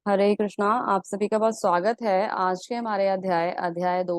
हरे कृष्णा। आप सभी का बहुत स्वागत है। आज के हमारे अध्याय अध्याय 2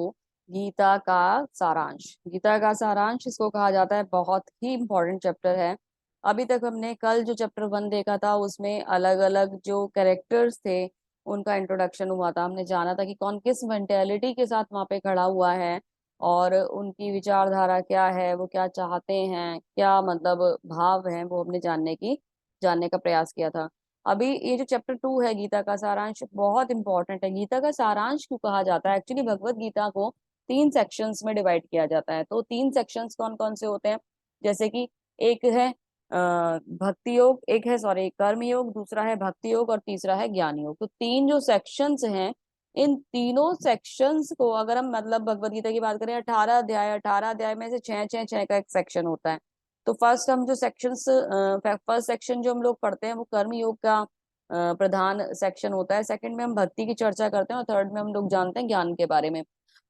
गीता का सारांश। गीता का सारांश इसको कहा जाता है, बहुत ही इंपॉर्टेंट चैप्टर है। अभी तक हमने कल जो चैप्टर 1 देखा था उसमें अलग अलग जो कैरेक्टर्स थे उनका इंट्रोडक्शन हुआ था। हमने जाना था कि कौन किस मेंटेलिटी के साथ वहां पे खड़ा हुआ है और उनकी विचारधारा क्या है, वो क्या चाहते हैं, क्या मतलब भाव है, वो हमने जानने का प्रयास किया था। अभी ये जो चैप्टर 2 है गीता का सारांश बहुत इंपॉर्टेंट है। गीता का सारांश क्यों कहा जाता है? एक्चुअली भगवत गीता को 3 सेक्शंस में डिवाइड किया जाता है। तो 3 सेक्शंस कौन कौन से होते हैं? जैसे कि एक है भक्ति योग, एक है सॉरी कर्म योग, दूसरा है भक्ति योग और तीसरा है ज्ञान योग। तो तीन जो सेक्शंस हैं, इन तीनों सेक्शंस को अगर हम मतलब भगवत गीता की बात करें, 18 अध्याय में से छह छह छह का एक सेक्शन होता है। तो फर्स्ट हम जो सेक्शंस फर्स्ट सेक्शन जो हम लोग पढ़ते हैं वो कर्म योग का प्रधान सेक्शन होता है। सेकंड में हम भक्ति की चर्चा करते हैं और थर्ड में हम लोग जानते हैं ज्ञान के बारे में।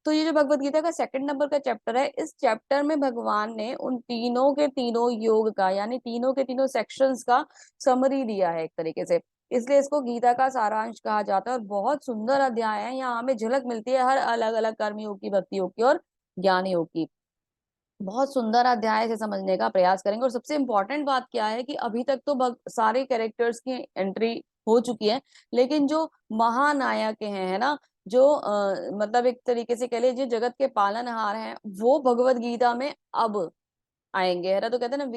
तो ये जो भगवत गीता का सेकंड नंबर का चैप्टर है, इस चैप्टर में भगवान ने उन तीनों के तीनों योग का यानी तीनों के तीनों सेक्शंस का समरी दिया है एक तरीके से। इसलिए इसको गीता का सारांश कहा जाता है और बहुत सुंदर अध्याय है। यहाँ हमें झलक मिलती है हर अलग अलग कर्म योग की, भक्ति योग की और ज्ञान योग की। बहुत सुंदर अध्याय से समझने का प्रयास करेंगे। और सबसे इम्पोर्टेंट बात क्या है कि अभी तक तो सारे कैरेक्टर्स की एंट्री हो चुकी है, लेकिन जो महानायक हैं, है ना, जो मतलब एक तरीके से कह लीजिए जगत के पालनहार हैं, वो भगवत गीता में अब आएंगे, है ना। तो कहते हैं ना,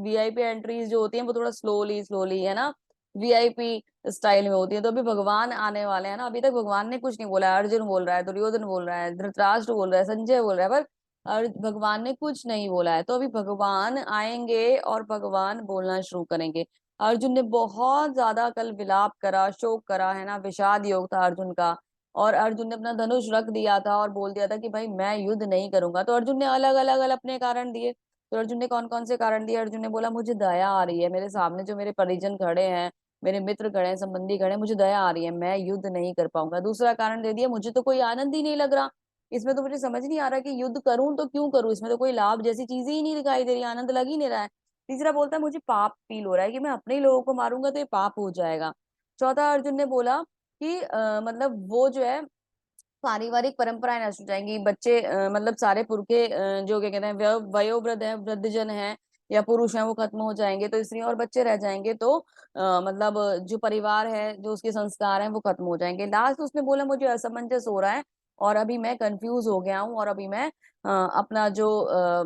वीआईपी एंट्रीज जो होती हैं वो थोड़ा स्लोली स्लोली, है ना, वीआईपी स्टाइल में होती है। तो अभी भगवान आने वाले हैं ना। अभी तक भगवान ने कुछ नहीं बोला है। अर्जुन बोल रहा है, दुर्योधन बोल रहा है, धृतराष्ट्र बोल रहा है, संजय बोल रहा है, पर और भगवान ने कुछ नहीं बोला है। तो अभी भगवान आएंगे और भगवान बोलना शुरू करेंगे। अर्जुन ने बहुत ज्यादा कल विलाप करा, शोक करा, है ना, विषाद योग था अर्जुन का। और अर्जुन ने अपना धनुष रख दिया था और बोल दिया था कि भाई मैं युद्ध नहीं करूंगा। तो अर्जुन ने अलग अलग अपने कारण दिए। तो अर्जुन ने कौन कौन से कारण दिए? अर्जुन ने बोला मुझे दया आ रही है, मेरे सामने जो मेरे परिजन खड़े हैं, मेरे मित्र खड़े हैं, संबंधी खड़े हैं, मुझे दया आ रही है, मैं युद्ध नहीं कर पाऊंगा। दूसरा कारण दे दिया, मुझे तो कोई आनंद ही नहीं लग रहा इसमें, तो मुझे समझ नहीं आ रहा कि युद्ध करूं तो क्यों करूं, इसमें तो कोई लाभ जैसी चीजें ही नहीं दिखाई दे रही, आनंद लग ही नहीं रहा है। तीसरा बोलता है मुझे पाप फील हो रहा है कि मैं अपने ही लोगों को मारूंगा तो ये पाप हो जाएगा। चौथा अर्जुन ने बोला कि मतलब वो जो है पारिवारिक परंपराएं नष्ट हो जाएंगी, बच्चे मतलब सारे पुरखे जो क्या कहते हैं वयोवृद्ध है, वृद्धजन है या पुरुष है, वो खत्म हो जाएंगे। तो स्त्रियां और बच्चे रह जाएंगे। तो मतलब जो परिवार है, जो उसके संस्कार हैं, वो खत्म हो जाएंगे। लास्ट उसने बोला मुझे असमंजस हो रहा है और अभी मैं कंफ्यूज हो गया हूँ और अभी मैं अपना जो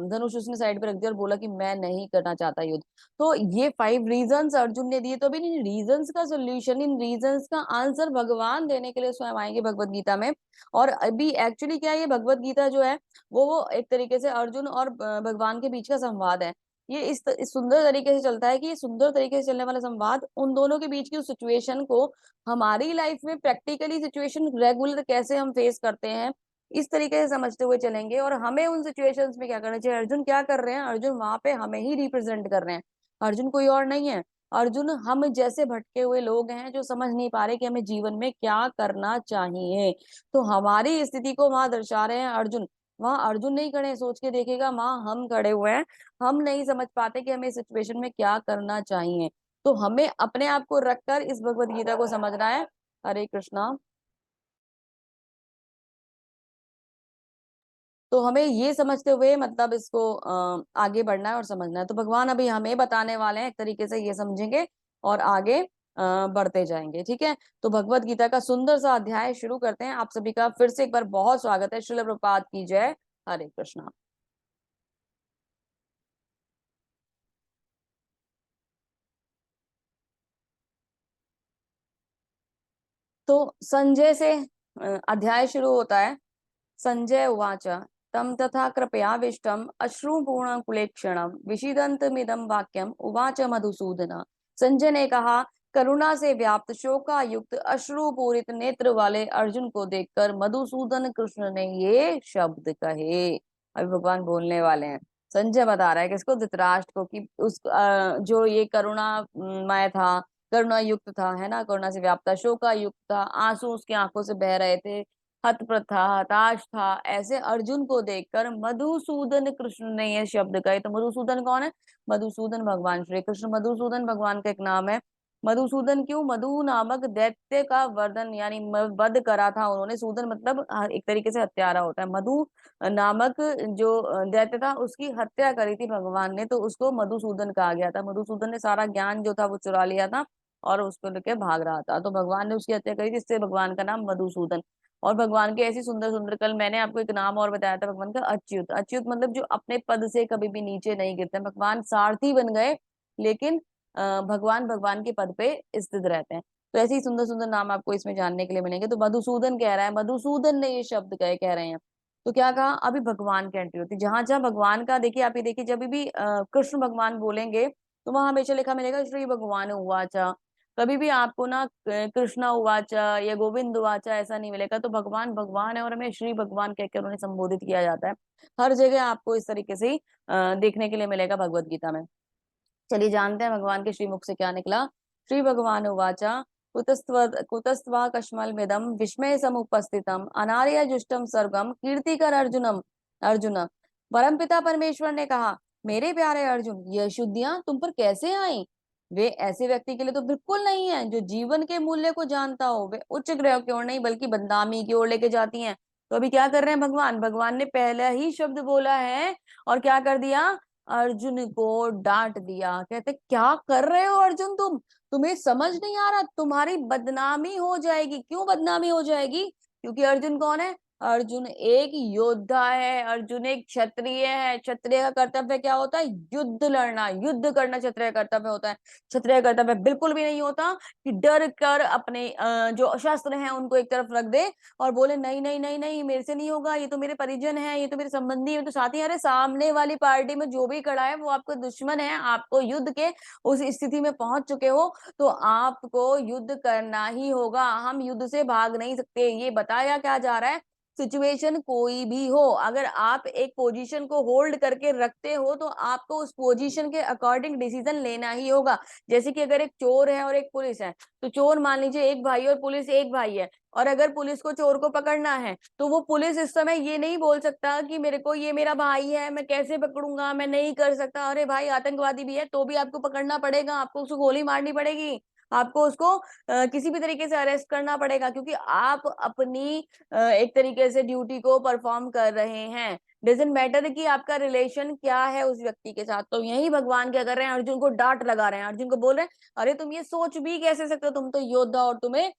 धनुष उसने साइड पे रख दिया और बोला कि मैं नहीं करना चाहता युद्ध। तो ये 5 रीजंस अर्जुन ने दिए। तो अभी इन रीजंस का सोल्यूशन, इन रीजंस का आंसर भगवान देने के लिए स्वयं आएंगे भगवत गीता में। और अभी एक्चुअली क्या है, ये भगवत गीता जो है वो एक तरीके से अर्जुन और भगवान के बीच का संवाद है। ये इस सुंदर तरीके से चलता है कि ये सुंदर तरीके से चलने वाला संवाद उन दोनों के बीच की उस सिचुएशन को हमारी लाइफ में प्रैक्टिकली सिचुएशन रेगुलर कैसे हम फेस करते हैं, इस तरीके से समझते हुए चलेंगे। और हमें उन सिचुएशंस में क्या करना चाहिए, अर्जुन क्या कर रहे हैं, अर्जुन वहां पे हमें ही रिप्रेजेंट कर रहे हैं। अर्जुन कोई और नहीं है। अर्जुन हम जैसे भटके हुए लोग हैं जो समझ नहीं पा रहे कि हमें जीवन में क्या करना चाहिए। तो हमारी स्थिति को वहां दर्शा रहे हैं अर्जुन। वहां अर्जुन नहीं खड़े हैं, सोच के देखिएगा, वहां हम खड़े हुए हैं। हम नहीं समझ पाते कि हमें इस सिचुएशन में क्या करना चाहिए। तो हमें अपने आप को रखकर इस भगवत गीता को समझना है। हरे कृष्णा। तो हमें ये समझते हुए मतलब इसको आगे बढ़ना है और समझना है। तो भगवान अभी हमें बताने वाले हैं, एक तरीके से ये समझेंगे और आगे बढ़ते जाएंगे। ठीक है, तो भगवत गीता का सुंदर सा अध्याय शुरू करते हैं। आप सभी का फिर से एक बार बहुत स्वागत है। श्रील प्रभुपाद की जय। हरे कृष्णा। तो संजय से अध्याय शुरू होता है। संजय उवाच तम तथा कृपयाविष्टम् अश्रुपूर्णकुलेक्षणम् विषीदन्तमिदं वाक्यम् उवाच मधुसूदन। संजय ने कहा, करुणा से व्याप्त शोकायुक्त अश्रुपूरित नेत्र वाले अर्जुन को देखकर मधुसूदन कृष्ण ने ये शब्द कहे। अभी भगवान बोलने वाले हैं। संजय बता रहा है किसको? धृतराष्ट्र को, कि उस जो ये करुणामय था, करुणा युक्त था, है ना, करुणा से व्याप्त था, शोकायुक्त था, आंसू उसकी आंखों से बह रहे थे, हतप्रथ था, हताश था, ऐसे अर्जुन को देखकर मधुसूदन कृष्ण ने यह शब्द कहे। तो मधुसूदन कौन है? मधुसूदन भगवान श्री कृष्ण। मधुसूदन भगवान का एक नाम है। मधुसूदन क्यों? मधु नामक दैत्य का वर्धन यानी वध करा था उन्होंने। सूदन मतलब एक तरीके से हत्यारा होता है। मधु नामक जो दैत्य था उसकी हत्या करी थी भगवान ने, तो उसको मधुसूदन कहा गया था। मधुसूदन ने सारा ज्ञान जो था वो चुरा लिया था और उसको लेके भाग रहा था, तो भगवान ने उसकी हत्या करी थी, इससे भगवान का नाम मधुसूदन। और भगवान के ऐसी सुंदर सुंदर, कल मैंने आपको एक नाम और बताया था भगवान का, अच्युत। अच्युत मतलब जो अपने पद से कभी भी नीचे नहीं गिरते। भगवान सारथी बन गए लेकिन भगवान भगवान के पद पे स्थित रहते हैं। तो ऐसे ही सुंदर सुंदर नाम आपको इसमें जानने के लिए मिलेंगे। तो मधुसूदन कह रहा है, मधुसूदन ने ये शब्द कह रहे हैं। तो क्या कहा? अभी भगवान की एंट्री होती है। जहां जहां भगवान का, देखिए आप ये देखिए, जब भी कृष्ण भगवान बोलेंगे तो वहां हमेशा लिखा मिलेगा श्री भगवान उवाचा। कभी भी आपको ना कृष्णा उवाचा या गोविंद उवाचा ऐसा नहीं मिलेगा। तो भगवान भगवान है और हमें श्री भगवान कहकर उन्हें संबोधित किया जाता है। हर जगह आपको इस तरीके से ही देखने के लिए मिलेगा भगवत गीता में। चलिए जानते हैं भगवान के श्रीमुख से क्या निकला। श्री भगवान उवाचा कुतस्त्वा कश्मलमिदं विस्मय समुपस्थितम अनार्य जुष्टम सर्गम कीर्तिकर अर्जुनम। अर्जुन, परमपिता परमेश्वर ने कहा, मेरे प्यारे अर्जुन, ये शुद्धियां तुम पर कैसे आई? वे ऐसे व्यक्ति के लिए तो बिल्कुल नहीं है जो जीवन के मूल्य को जानता हो। वे उच्च ग्रह की ओर नहीं बल्कि बदनामी की ओर लेके जाती हैं। तो अभी क्या कर रहे हैं भगवान? भगवान ने पहला ही शब्द बोला है और क्या कर दिया? अर्जुन को डांट दिया। कहते क्या कर रहे हो अर्जुन तुम? तुम्हें समझ नहीं आ रहा? तुम्हारी बदनामी हो जाएगी। क्यों बदनामी हो जाएगी? क्योंकि अर्जुन कौन है? अर्जुन एक योद्धा है। अर्जुन एक क्षत्रिय है। क्षत्रिय का कर्तव्य क्या होता है? युद्ध लड़ना, युद्ध करना क्षत्रिय कर्तव्य होता है। क्षत्रिय कर्तव्य बिल्कुल भी नहीं होता कि डर कर अपने जो शस्त्र हैं उनको एक तरफ रख दे और बोले नहीं नहीं नहीं नहीं मेरे से नहीं होगा, ये तो मेरे परिजन है, ये तो मेरे संबंधी है, तो साथी। अरे सामने वाली पार्टी में जो भी खड़ा है वो आपका दुश्मन है। आपको युद्ध के उस स्थिति में पहुंच चुके हो तो आपको युद्ध करना ही होगा। हम युद्ध से भाग नहीं सकते। ये बताया क्या जा रहा है? सिचुएशन कोई भी हो, अगर आप एक पोजीशन को होल्ड करके रखते हो तो आपको उस पोजीशन के अकॉर्डिंग डिसीजन लेना ही होगा। जैसे कि अगर एक चोर है और एक पुलिस है, तो चोर मान लीजिए एक भाई और पुलिस एक भाई है, और अगर पुलिस को चोर को पकड़ना है तो वो पुलिस इस समय ये नहीं बोल सकता कि मेरे को, ये मेरा भाई है, मैं कैसे पकड़ूंगा, मैं नहीं कर सकता। अरे भाई आतंकवादी भी है तो भी आपको पकड़ना पड़ेगा, आपको उसको गोली मारनी पड़ेगी, आपको उसको किसी भी तरीके से अरेस्ट करना पड़ेगा, क्योंकि आप अपनी एक तरीके से ड्यूटी को परफॉर्म कर रहे हैं। डजेंट मैटर कि आपका रिलेशन क्या है उस व्यक्ति के साथ। तो यही भगवान क्या कर रहे हैं? अर्जुन को डांट लगा रहे हैं। अर्जुन को बोल रहे हैं अरे तुम ये सोच भी कैसे सकते हो? तुम तो योद्धा और तुम्हें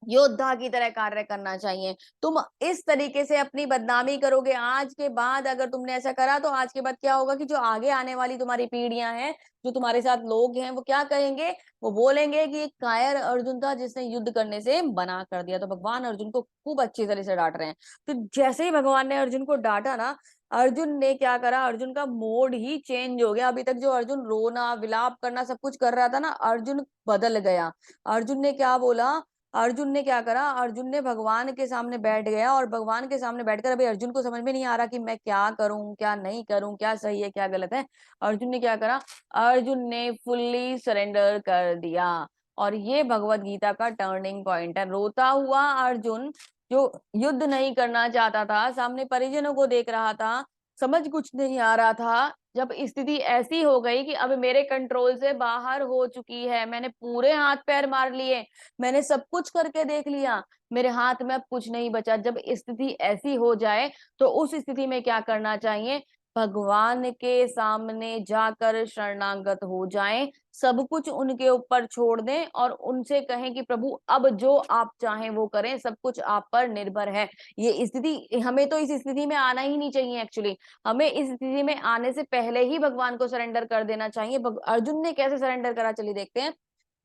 योद्धा की तरह कार्य करना चाहिए। तुम इस तरीके से अपनी बदनामी करोगे आज के बाद, अगर तुमने ऐसा करा तो आज के बाद क्या होगा कि जो आगे आने वाली तुम्हारी पीढ़ियां हैं, जो तुम्हारे साथ लोग हैं, वो क्या कहेंगे? वो बोलेंगे कि एक कायर अर्जुन था जिसने युद्ध करने से मना कर दिया। तो भगवान अर्जुन को खूब अच्छी तरह से डांट रहे हैं। तो जैसे ही भगवान ने अर्जुन को डांटा ना, अर्जुन ने क्या करा? अर्जुन का मोड ही चेंज हो गया। अभी तक जो अर्जुन रोना विलाप करना सब कुछ कर रहा था ना, अर्जुन बदल गया। अर्जुन ने क्या बोला? अर्जुन ने क्या करा? अर्जुन ने भगवान के सामने बैठ गया और भगवान के सामने बैठकर, अभी अर्जुन को समझ में नहीं आ रहा कि मैं क्या करूं क्या नहीं करूं, क्या सही है क्या गलत है। अर्जुन ने क्या करा? अर्जुन ने फुल्ली सरेंडर कर दिया। और ये भगवत गीता का टर्निंग पॉइंट है। रोता हुआ अर्जुन, जो युद्ध नहीं करना चाहता था, सामने परिजनों को देख रहा था, समझ कुछ नहीं आ रहा था, जब स्थिति ऐसी हो गई कि अब मेरे कंट्रोल से बाहर हो चुकी है, मैंने पूरे हाथ पैर मार लिए, मैंने सब कुछ करके देख लिया, मेरे हाथ में अब कुछ नहीं बचा। जब स्थिति ऐसी हो जाए तो उस स्थिति में क्या करना चाहिए? भगवान के सामने जाकर शरणागत हो जाएं, सब कुछ उनके ऊपर छोड़ दें और उनसे कहें कि प्रभु अब जो आप चाहें वो करें, सब कुछ आप पर निर्भर है। ये स्थिति, हमें तो इस स्थिति में आना ही नहीं चाहिए। एक्चुअली हमें इस स्थिति में आने से पहले ही भगवान को सरेंडर कर देना चाहिए। अर्जुन ने कैसे सरेंडर करा, चलिए देखते हैं।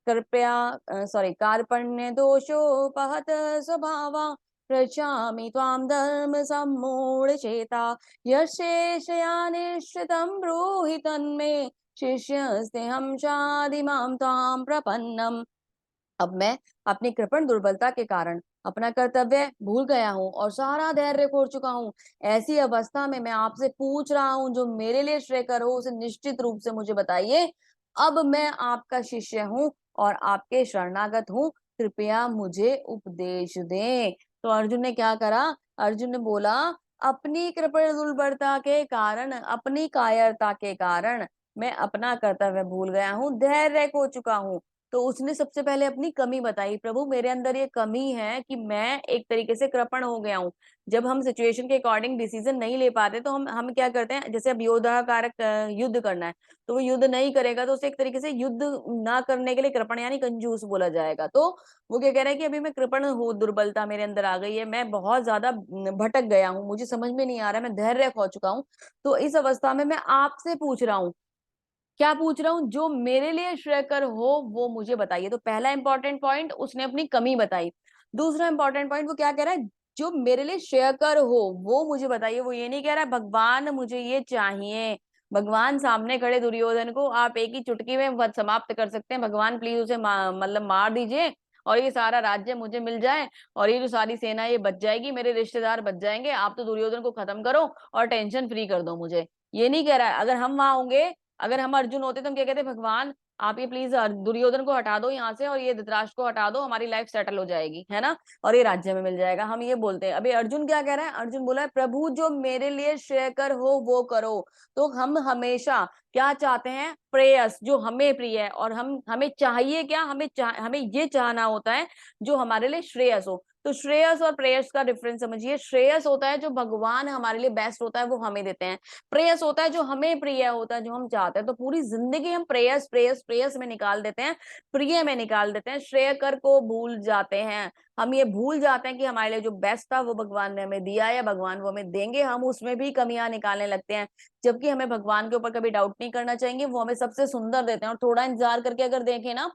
कृपया सॉरी कार्पण्य दोषोपहत स्वभावा पृच्छामि त्वां धर्म सम्मूढ़ चेता यशेषयानिश्चितं ब्रूहि तन्मे शिष्यस्तेऽहं चादिमां त्वां प्रपन्नम। अब मैं अपनी कृपण दुर्बलता के कारण अपना कर्तव्य भूल गया हूँ और सारा धैर्य खो चुका हूँ। ऐसी अवस्था में मैं आपसे पूछ रहा हूँ, जो मेरे लिए श्रेयकर हो उसे निश्चित रूप से मुझे बताइए। अब मैं आपका शिष्य हूँ और आपके शरणागत हूँ, कृपया मुझे उपदेश दें। तो अर्जुन ने क्या करा? अर्जुन ने बोला अपनी कृपण दुर्बलता के कारण, अपनी कायरता के कारण मैं अपना कर्तव्य भूल गया हूँ, धैर्य खो चुका हूँ। तो उसने सबसे पहले अपनी कमी बताई, प्रभु मेरे अंदर ये कमी है कि मैं एक तरीके से कृपण हो गया हूँ। जब हम सिचुएशन के अकॉर्डिंग डिसीजन नहीं ले पाते तो हम क्या करते हैं, जैसे अब योद्धा कारक युद्ध करना है तो वो युद्ध नहीं करेगा, तो उसे एक तरीके से युद्ध ना करने के लिए कृपण यानी कंजूस बोला जाएगा। तो वो क्या कह रहा है कि अभी मैं कृपण हूँ, दुर्बलता मेरे अंदर आ गई है, मैं बहुत ज्यादा भटक गया हूँ, मुझे समझ में नहीं आ रहा है, मैं धैर्य खो चुका हूँ। तो इस अवस्था में मैं आपसे पूछ रहा हूँ, क्या पूछ रहा हूँ, जो मेरे लिए श्रेयकर हो वो मुझे बताइए। तो पहला इंपॉर्टेंट पॉइंट, उसने अपनी कमी बताई। दूसरा इंपॉर्टेंट पॉइंट वो क्या कह रहा है, जो मेरे लिए श्रेयकर हो वो मुझे बताइए। वो ये नहीं कह रहा है भगवान मुझे ये चाहिए, भगवान सामने खड़े दुर्योधन को आप एक ही चुटकी में वध समाप्त कर सकते हैं, भगवान प्लीज उसे मतलब मार दीजिए और ये सारा राज्य मुझे मिल जाए और ये जो सारी सेना ये बच जाएगी, मेरे रिश्तेदार बच जाएंगे, आप तो दुर्योधन को खत्म करो और टेंशन फ्री कर दो मुझे। ये नहीं कह रहा है। अगर हम वहां होंगे, अगर हम अर्जुन होते तो हम क्या कहते, भगवान आप ये प्लीज दुर्योधन को हटा दो यहाँ से और ये धृतराष्ट्र को हटा दो, हमारी लाइफ सेटल हो जाएगी, है ना, और ये राज्य में मिल जाएगा, हम ये बोलते हैं। अभी अर्जुन क्या कह रहा है, अर्जुन बोला है प्रभु जो मेरे लिए श्रेयकर हो वो करो। तो हम हमेशा क्या चाहते हैं, प्रेयस जो हमें प्रिय है, और हम हमें चाहिए क्या, हमें ये चाहना होता है जो हमारे लिए श्रेयस हो। तो श्रेयस और प्रेयस का डिफरेंस समझिए। श्रेयस होता है जो भगवान हमारे लिए बेस्ट होता है वो हमें देते हैं, प्रेयस होता है जो हमें प्रिय होता है, जो हम चाहते हैं। तो पूरी जिंदगी हम प्रेयस प्रेयस प्रेयस में निकाल देते हैं, प्रिय में निकाल देते हैं, श्रेयकर को भूल जाते हैं। हम ये भूल जाते हैं कि हमारे लिए जो बेस्ट था वो भगवान ने हमें दिया है, भगवान वो हमें देंगे, हम उसमें भी कमियां निकालने लगते हैं। जबकि हमें भगवान के ऊपर कभी डाउट नहीं करना चाहिए, वो हमें सबसे सुंदर देते हैं। और थोड़ा इंतजार करके अगर देखें ना,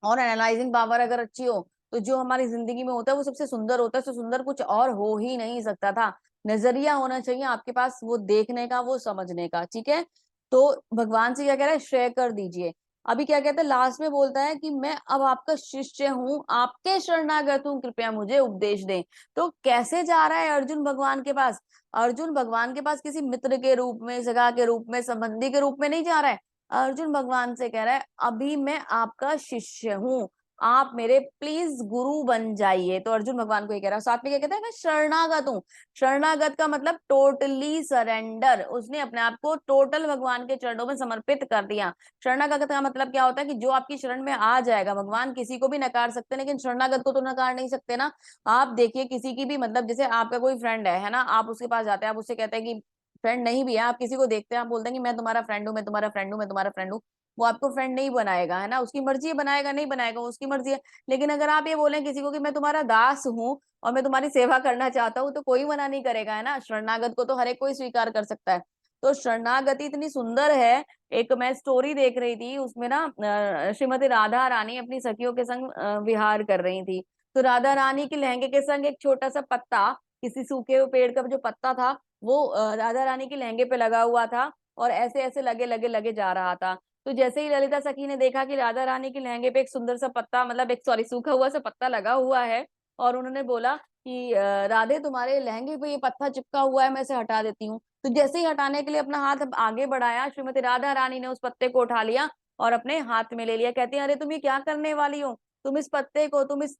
और एनालाइजिंग पावर अगर अच्छी हो, तो जो हमारी जिंदगी में होता है वो सबसे सुंदर होता है, उससे सुंदर कुछ और हो ही नहीं सकता था। नजरिया होना चाहिए आपके पास वो देखने का, वो समझने का, ठीक है। तो भगवान से क्या कह रहा है, श्रेय कर दीजिए। अभी क्या कहता है, लास्ट में बोलता है कि मैं अब आपका शिष्य हूँ, आपके शरणागत हूँ, कृपया मुझे उपदेश दें। तो कैसे जा रहा है अर्जुन भगवान के पास, अर्जुन भगवान के पास किसी मित्र के रूप में, सगा के रूप में, संबंधी के रूप में नहीं जा रहा है। अर्जुन भगवान से कह रहा है अभी मैं आपका शिष्य हूँ, आप मेरे प्लीज गुरु बन जाइए। तो अर्जुन भगवान को ये कह रहा है। साथ में क्या कहता है, मैं शरणागत हूँ। शरणागत का मतलब टोटली सरेंडर, उसने अपने आप को टोटल भगवान के चरणों में समर्पित कर दिया। शरणागत का मतलब क्या होता है कि जो आपकी शरण में आ जाएगा, भगवान किसी को भी नकार सकते हैं लेकिन शरणागत को तो नकार नहीं सकते ना। आप देखिए किसी की भी, मतलब जैसे आपका कोई फ्रेंड है ना, आप उसके पास जाते हैं, आप उससे कहते हैं कि फ्रेंड नहीं भी है, आप किसी को देखते हैं, आप बोलते हैं कि मैं तुम्हारा फ्रेंड हूँ, मैं तुम्हारा फ्रेंड हूँ, मैं तुम्हारा फ्रेंड हूँ, वो आपको फ्रेंड नहीं बनाएगा, है ना, उसकी मर्जी है, बनाएगा नहीं बनाएगा उसकी मर्जी है। लेकिन अगर आप ये बोले किसी को कि मैं तुम्हारा दास हूँ और मैं तुम्हारी सेवा करना चाहता हूँ, तो कोई मना नहीं करेगा, है ना। शरणागत को तो हर एक कोई स्वीकार कर सकता है। तो शरणागति इतनी सुंदर है। एक मैं स्टोरी देख रही थी, उसमें ना श्रीमती राधा रानी अपनी सखियों के संग विहार कर रही थी। तो राधा रानी के लहंगे के संग एक छोटा सा पत्ता, किसी सूखे हुए पेड़ का जो पत्ता था वो राधा रानी के लहंगे पे लगा हुआ था, और ऐसे ऐसे लगे लगे लगे जा रहा था। तो जैसे ही ललिता सखी ने देखा कि राधा रानी के लहंगे पे एक सुंदर सा पत्ता, मतलब एक सॉरी सूखा हुआ सा पत्ता लगा हुआ है, और उन्होंने बोला कि राधे तुम्हारे लहंगे पे ये पत्ता चिपका हुआ है, मैं इसे हटा देती हूँ। तो जैसे ही हटाने के लिए अपना हाथ आगे बढ़ाया, श्रीमती राधा रानी ने उस पत्ते को उठा लिया और अपने हाथ में ले लिया। कहती है अरे तुम ये क्या करने वाली हो, तुम इस पत्ते को, तुम इस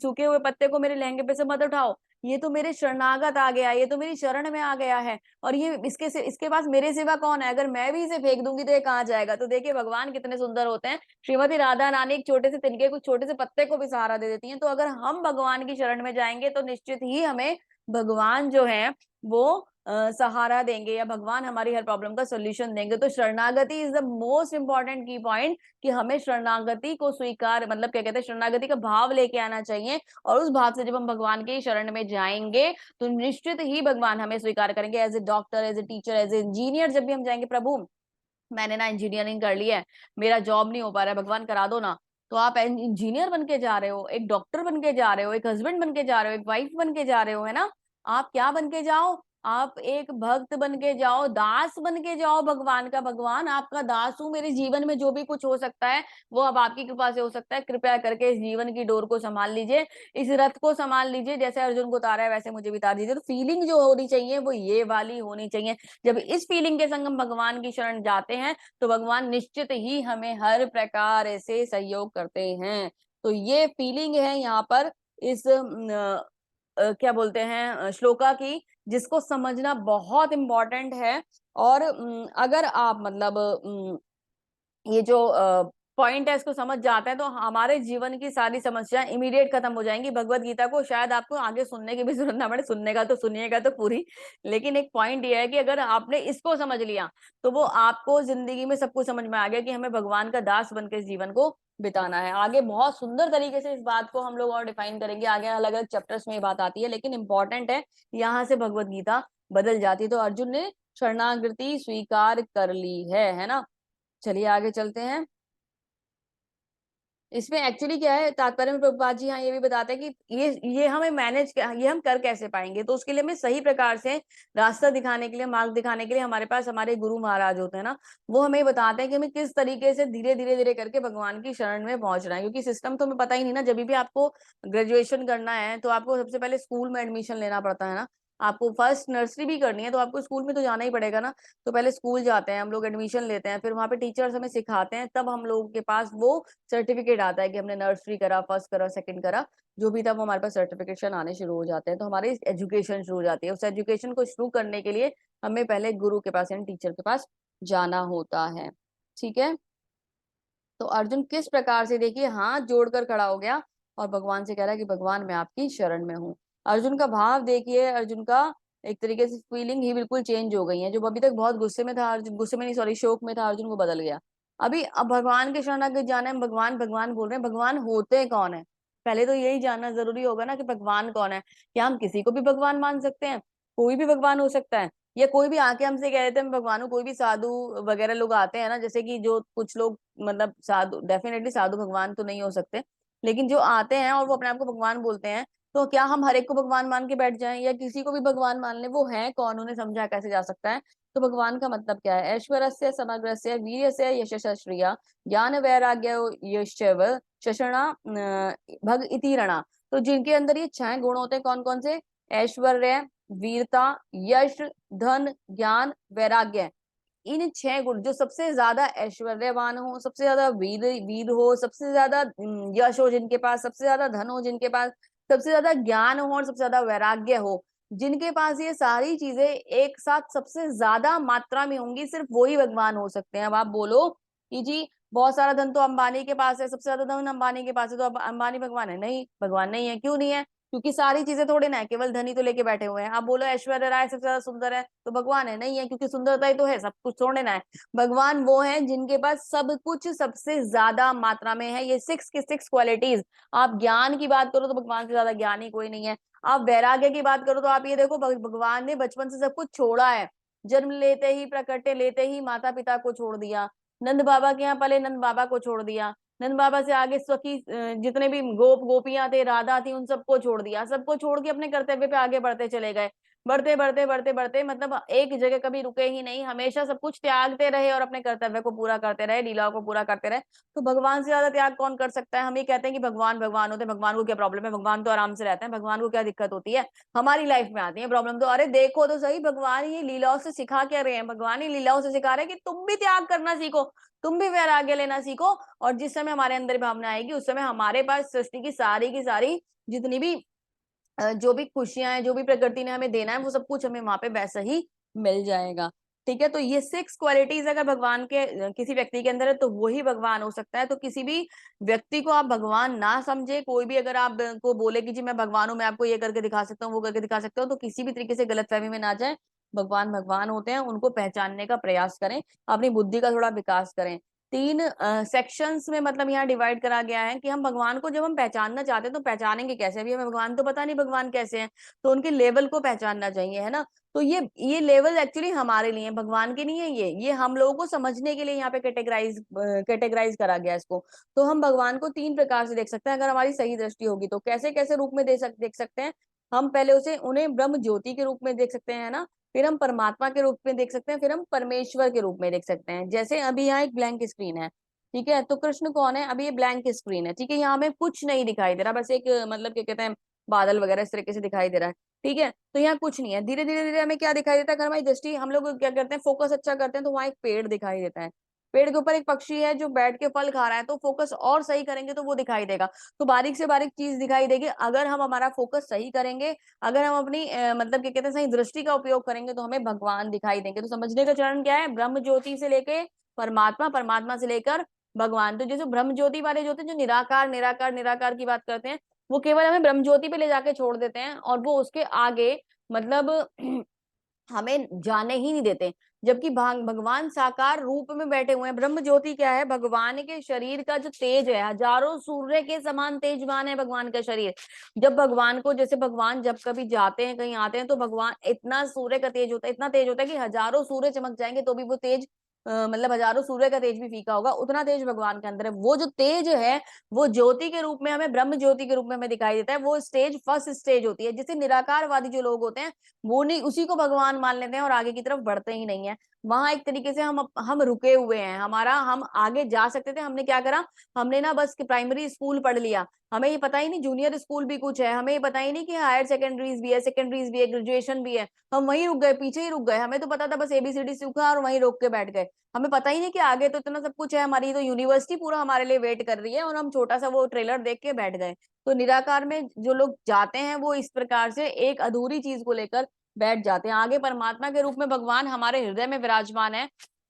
सूखे हुए पत्ते को मेरे लहंगे पे से मत उठाओ, ये तो मेरे शरणागत आ गया, ये तो मेरी शरण में आ गया है, और ये इसके पास मेरे सिवा कौन है, अगर मैं भी इसे फेंक दूंगी तो ये कहाँ जाएगा। तो देखिए भगवान कितने सुंदर होते हैं। श्रीमती राधा रानी एक छोटे से तिनके को, छोटे से पत्ते को भी सहारा दे देती हैं। तो अगर हम भगवान की शरण में जाएंगे तो निश्चित ही हमें भगवान जो है वो सहारा देंगे, या भगवान हमारी हर प्रॉब्लम का सोल्यूशन देंगे। तो शरणागति इज द मोस्ट इंपॉर्टेंट की पॉइंट, कि हमें शरणागति को स्वीकार, मतलब क्या कहते हैं, शरणागति का भाव लेके आना चाहिए। और उस भाव से जब हम भगवान के शरण में जाएंगे तो निश्चित ही भगवान हमें स्वीकार करेंगे। As a doctor, as a teacher, as a engineer जब भी हम जाएंगे, प्रभु मैंने ना इंजीनियरिंग कर ली है, मेरा जॉब नहीं हो पा रहा है, भगवान करा दो ना। तो आप इंजीनियर बन के जा रहे हो, एक डॉक्टर बन के जा रहे हो, एक हस्बैंड बन के जा रहे हो, एक वाइफ बन के जा रहे हो, है ना। आप क्या बन के जाओ, आप एक भक्त बन के जाओ, दास बन के जाओ भगवान का। भगवान आपका दास हूँ, मेरे जीवन में जो भी कुछ हो सकता है वो अब आपकी कृपा से हो सकता है, कृपया करके इस जीवन की डोर को संभाल लीजिए, इस रथ को संभाल लीजिए, जैसे अर्जुन को उतारा है वैसे मुझे भी उतार दीजिए। तो फीलिंग जो होनी चाहिए वो ये वाली होनी चाहिए। जब इस फीलिंग के संग हम भगवान की शरण जाते हैं तो भगवान निश्चित ही हमें हर प्रकार से सहयोग करते हैं। तो ये फीलिंग है यहाँ पर इस क्या बोलते हैं श्लोका की, जिसको समझना बहुत इंपॉर्टेंट है। और अगर आप मतलब ये जो पॉइंट है, इसको समझ जाते हैं तो हमारे जीवन की सारी समस्याएं इमीडिएट खत्म हो जाएंगी। भगवत गीता को शायद आपको आगे सुनने की भी जरूरत ना पड़े, सुनने का तो सुनिएगा तो पूरी, लेकिन एक पॉइंट ये है कि अगर आपने इसको समझ लिया तो वो आपको जिंदगी में सब कुछ समझ में आ गया कि हमें भगवान का दास बन के इस जीवन को बिताना है। आगे बहुत सुंदर तरीके से इस बात को हम लोग और डिफाइन करेंगे, आगे अलग अलग चैप्टर्स में ये बात आती है, लेकिन इंपॉर्टेंट है यहाँ से भगवत गीता बदल जाती है। तो अर्जुन ने शरणागति स्वीकार कर ली है ना। चलिए आगे चलते हैं। इसमें एक्चुअली क्या है तात्पर्य में प्रभुपाद जी यहाँ ये भी बताते हैं कि ये हमें मैनेज, ये हम कर कैसे पाएंगे। तो उसके लिए हमें सही प्रकार से रास्ता दिखाने के लिए, मार्ग दिखाने के लिए हमारे पास हमारे गुरु महाराज होते हैं ना, वो हमें बताते हैं कि हमें किस तरीके से धीरे धीरे धीरे करके भगवान की शरण में पहुंचना है। क्योंकि सिस्टम तो हमें पता ही नहीं ना, जब भी आपको ग्रेजुएशन करना है तो आपको सबसे पहले स्कूल में एडमिशन लेना पड़ता है ना। आपको फर्स्ट नर्सरी भी करनी है तो आपको स्कूल में तो जाना ही पड़ेगा ना। तो पहले स्कूल जाते हैं हम लोग, एडमिशन लेते हैं, फिर वहां पे टीचर्स हमें सिखाते हैं, तब हम लोगों के पास वो सर्टिफिकेट आता है कि हमने नर्सरी करा, फर्स्ट करा, सेकंड करा, जो भी था वो हमारे पास सर्टिफिकेशन आने शुरू हो जाते हैं। तो हमारी एजुकेशन शुरू हो जाती है। उस एजुकेशन को शुरू करने के लिए हमें पहले गुरु के पास यानी टीचर के पास जाना होता है। ठीक है, तो अर्जुन किस प्रकार से देखिए हाथ जोड़कर खड़ा हो गया और भगवान से कह रहा है कि भगवान मैं आपकी शरण में हूँ। अर्जुन का भाव देखिए, अर्जुन का एक तरीके से फीलिंग ही बिल्कुल चेंज हो गई है। जो अभी तक बहुत गुस्से में था अर्जुन, गुस्से में नहीं सॉरी शोक में था अर्जुन, वो बदल गया। अभी अब भगवान के शरणागत जाना है, भगवान भगवान बोल रहे हैं, भगवान होते कौन है पहले तो यही जानना जरूरी होगा ना कि भगवान कौन है। क्या हम किसी को भी भगवान मान सकते हैं? कोई भी भगवान हो सकता है? या कोई भी आके हमसे कह देते हैं मैं भगवान हूँ? कोई भी साधु वगैरह लोग आते हैं ना, जैसे कि जो कुछ लोग मतलब साधु, डेफिनेटली साधु भगवान तो नहीं हो सकते, लेकिन जो आते हैं और वो अपने आप को भगवान बोलते हैं, तो क्या हम हर एक को भगवान मान के बैठ जाएं या किसी को भी भगवान मान लें? वो है कौन, उन्हें समझा कैसे जा सकता है? तो भगवान का मतलब क्या है? ऐश्वर्यस्य समग्रस्य वीर्यस्य यशस्य श्रिया ज्ञान वैराग्य यश्चैव शषणा भग इति रणा। तो जिनके अंदर ये छह गुण होते हैं, कौन कौन से? ऐश्वर्य, वीरता, यश, धन, ज्ञान, वैराग्य। इन छह गुण, जो सबसे ज्यादा ऐश्वर्यवान हो, सबसे ज्यादा वीर वीर हो, सबसे ज्यादा यश हो जिनके पास, सबसे ज्यादा धन हो जिनके पास, सबसे ज्यादा ज्ञान हो और सबसे ज्यादा वैराग्य हो, जिनके पास ये सारी चीजें एक साथ सबसे ज्यादा मात्रा में होंगी, सिर्फ वही भगवान हो सकते हैं। अब आप बोलो कि जी बहुत सारा धन तो अंबानी के पास है, सबसे ज्यादा धन अंबानी के पास है, तो अब अंबानी भगवान है? नहीं, भगवान नहीं है। क्यों नहीं है? क्योंकि सारी चीजें थोड़े ना है, केवल धनी तो लेके बैठे हुए हैं। आप बोलो ऐश्वर्या राय सबसे ज्यादा सुंदर है, तो भगवान है? नहीं है, क्योंकि सुंदरता ही तो है, सब कुछ थोड़े ना है। भगवान वो है जिनके पास सब कुछ सबसे ज्यादा मात्रा में है। ये सिक्स की सिक्स क्वालिटीज। आप ज्ञान की बात करो तो भगवान से ज्यादा ज्ञानी कोई नहीं है। आप वैराग्य की बात करो तो आप ये देखो भगवान ने बचपन से सब कुछ छोड़ा है। जन्म लेते ही, प्रकटे लेते ही माता पिता को छोड़ दिया। नंद बाबा के यहाँ पले नंद बाबा को छोड़ दिया। नंद बाबा से आगे सखी जितने भी गोप गोपियां थे, राधा थी, उन सबको छोड़ दिया। सबको छोड़ के अपने कर्तव्य पे आगे बढ़ते चले गए। बढ़ते बढ़ते बढ़ते बढ़ते मतलब एक जगह कभी रुके ही नहीं, हमेशा सब कुछ त्यागते रहे और अपने कर्तव्य को पूरा करते रहे, लीलाओं को पूरा करते रहे। तो भगवान से ज्यादा त्याग कौन कर सकता है? हम ये कहते हैं कि भगवान भगवान होते हैं, भगवान को क्या प्रॉब्लम है, भगवान तो आराम से रहते हैं, भगवान को क्या दिक्कत होती है? हमारी लाइफ में आती है प्रॉब्लम तो। अरे देखो तो सही, भगवान ये लीलाओं से सिखा क्या रहे हैं? भगवान ही लीलाओं से सिखा रहे हैं कि तुम भी त्याग करना सीखो, तुम भी वैराग्य लेना सीखो। और जिस समय हमारे अंदर भावना आएगी उस समय हमारे पास सृष्टि की सारी जितनी भी जो भी खुशियां हैं, जो भी प्रकृति ने हमें देना है, वो सब कुछ हमें वहां पे वैसा ही मिल जाएगा। ठीक है, तो ये सिक्स क्वालिटीज अगर भगवान के किसी व्यक्ति के अंदर है तो वही भगवान हो सकता है। तो किसी भी व्यक्ति को आप भगवान ना समझे, कोई भी अगर आप को बोले कि जी मैं भगवान हूं, मैं आपको ये करके दिखा सकता हूँ, वो करके दिखा सकता हूँ, तो किसी भी तरीके से गलतफहमी में ना जाए। भगवान भगवान होते हैं, उनको पहचानने का प्रयास करें, अपनी बुद्धि का थोड़ा विकास करें। तीन सेक्शंस में मतलब यहाँ डिवाइड करा गया है कि हम भगवान को जब हम पहचानना चाहते हैं तो पहचानेंगे कैसे? अभी हमें भगवान तो पता नहीं भगवान कैसे हैं, तो उनके लेवल को पहचानना चाहिए, है ना। तो ये लेवल एक्चुअली हमारे लिए, भगवान के नहीं है। ये हम लोगों को समझने के लिए यहाँ पे कैटेगराइज करा गया इसको। तो हम भगवान को तीन प्रकार से देख सकते हैं अगर हमारी सही दृष्टि होगी तो। कैसे कैसे रूप में देख सकते हैं हम? पहले उसे उन्हें ब्रह्म ज्योति के रूप में देख सकते हैं, है ना। फिर हम परमात्मा के रूप में देख सकते हैं, फिर हम परमेश्वर के रूप में देख सकते हैं। जैसे अभी यहाँ एक ब्लैंक स्क्रीन है, ठीक है, तो कृष्ण कौन है? अभी ये ब्लैंक स्क्रीन है, ठीक है, यहाँ हमें कुछ नहीं दिखाई दे रहा, बस एक मतलब क्या कहते हैं बादल वगैरह इस तरीके से दिखाई दे रहा है। ठीक है, तो यहाँ कुछ नहीं है। धीरे धीरे धीरे हमें क्या दिखाई देता है? अगर हमारी दृष्टि, हम लोग क्या करते हैं, फोकस अच्छा करते हैं, तो वहां एक पेड़ दिखाई देता है। पेड़ के ऊपर एक पक्षी है जो बैठ के फल खा रहा है, तो फोकस और सही करेंगे तो वो दिखाई देगा। तो बारीक से बारीक चीज दिखाई देगी अगर हम हमारा फोकस सही करेंगे। अगर हम अपनी मतलब क्या कहते हैं सही दृष्टि का उपयोग करेंगे तो हमें भगवान दिखाई देंगे। तो समझने का चरण क्या है? ब्रह्म ज्योति से लेके परमात्मा, परमात्मा से लेकर भगवान। तो जैसे ब्रह्म ज्योति वाले जो होते हैं, जो निराकार निराकार निराकार की बात करते हैं, वो केवल हमें ब्रह्म ज्योति पे ले जाके छोड़ देते हैं, और वो उसके आगे मतलब हमें जाने ही नहीं देते। जबकि भगवान साकार रूप में बैठे हुए हैं। ब्रह्म ज्योति क्या है? भगवान के शरीर का जो तेज है, हजारों सूर्य के समान तेजवान है भगवान का शरीर। जब भगवान को, जैसे भगवान जब कभी जाते हैं कहीं आते हैं, तो भगवान इतना सूर्य का तेज होता है, इतना तेज होता है कि हजारों सूर्य चमक जाएंगे तो भी वो तेज मतलब हजारों सूर्य का तेज भी फीका होगा, उतना तेज भगवान के अंदर है। वो जो तेज है, वो ज्योति के रूप में हमें, ब्रह्म ज्योति के रूप में हमें दिखाई देता है। वो स्टेज फर्स्ट स्टेज होती है। जैसे निराकारवादी जो लोग होते हैं, वो नहीं, उसी को भगवान मान लेते हैं और आगे की तरफ बढ़ते ही नहीं है। वहां एक तरीके से हम रुके हुए हैं। हमारा, हम आगे जा सकते थे, हमने क्या करा, हमने ना बस प्राइमरी स्कूल पढ़ लिया, हमें ये पता ही नहीं जूनियर स्कूल भी कुछ है, हमें ये पता ही नहीं कि हायर सेकेंडरीज भी है, सेकेंडरीज भी है, ग्रेजुएशन भी है। हम वहीं रुक गए, पीछे ही रुक गए। हमें तो पता था बस एबीसीडी सीखा और वहीं रोक के बैठ गए। हमें पता ही नहीं कि आगे तो इतना सब कुछ है, हमारी तो यूनिवर्सिटी पूरा हमारे लिए वेट कर रही है, और हम छोटा सा वो ट्रेलर देख के बैठ गए। तो निराकार में जो लोग जाते हैं, वो इस प्रकार से एक अधूरी चीज को लेकर बैठ जाते हैं। आगे परमात्मा के रूप में भगवान हमारे हृदय में विराजमान है।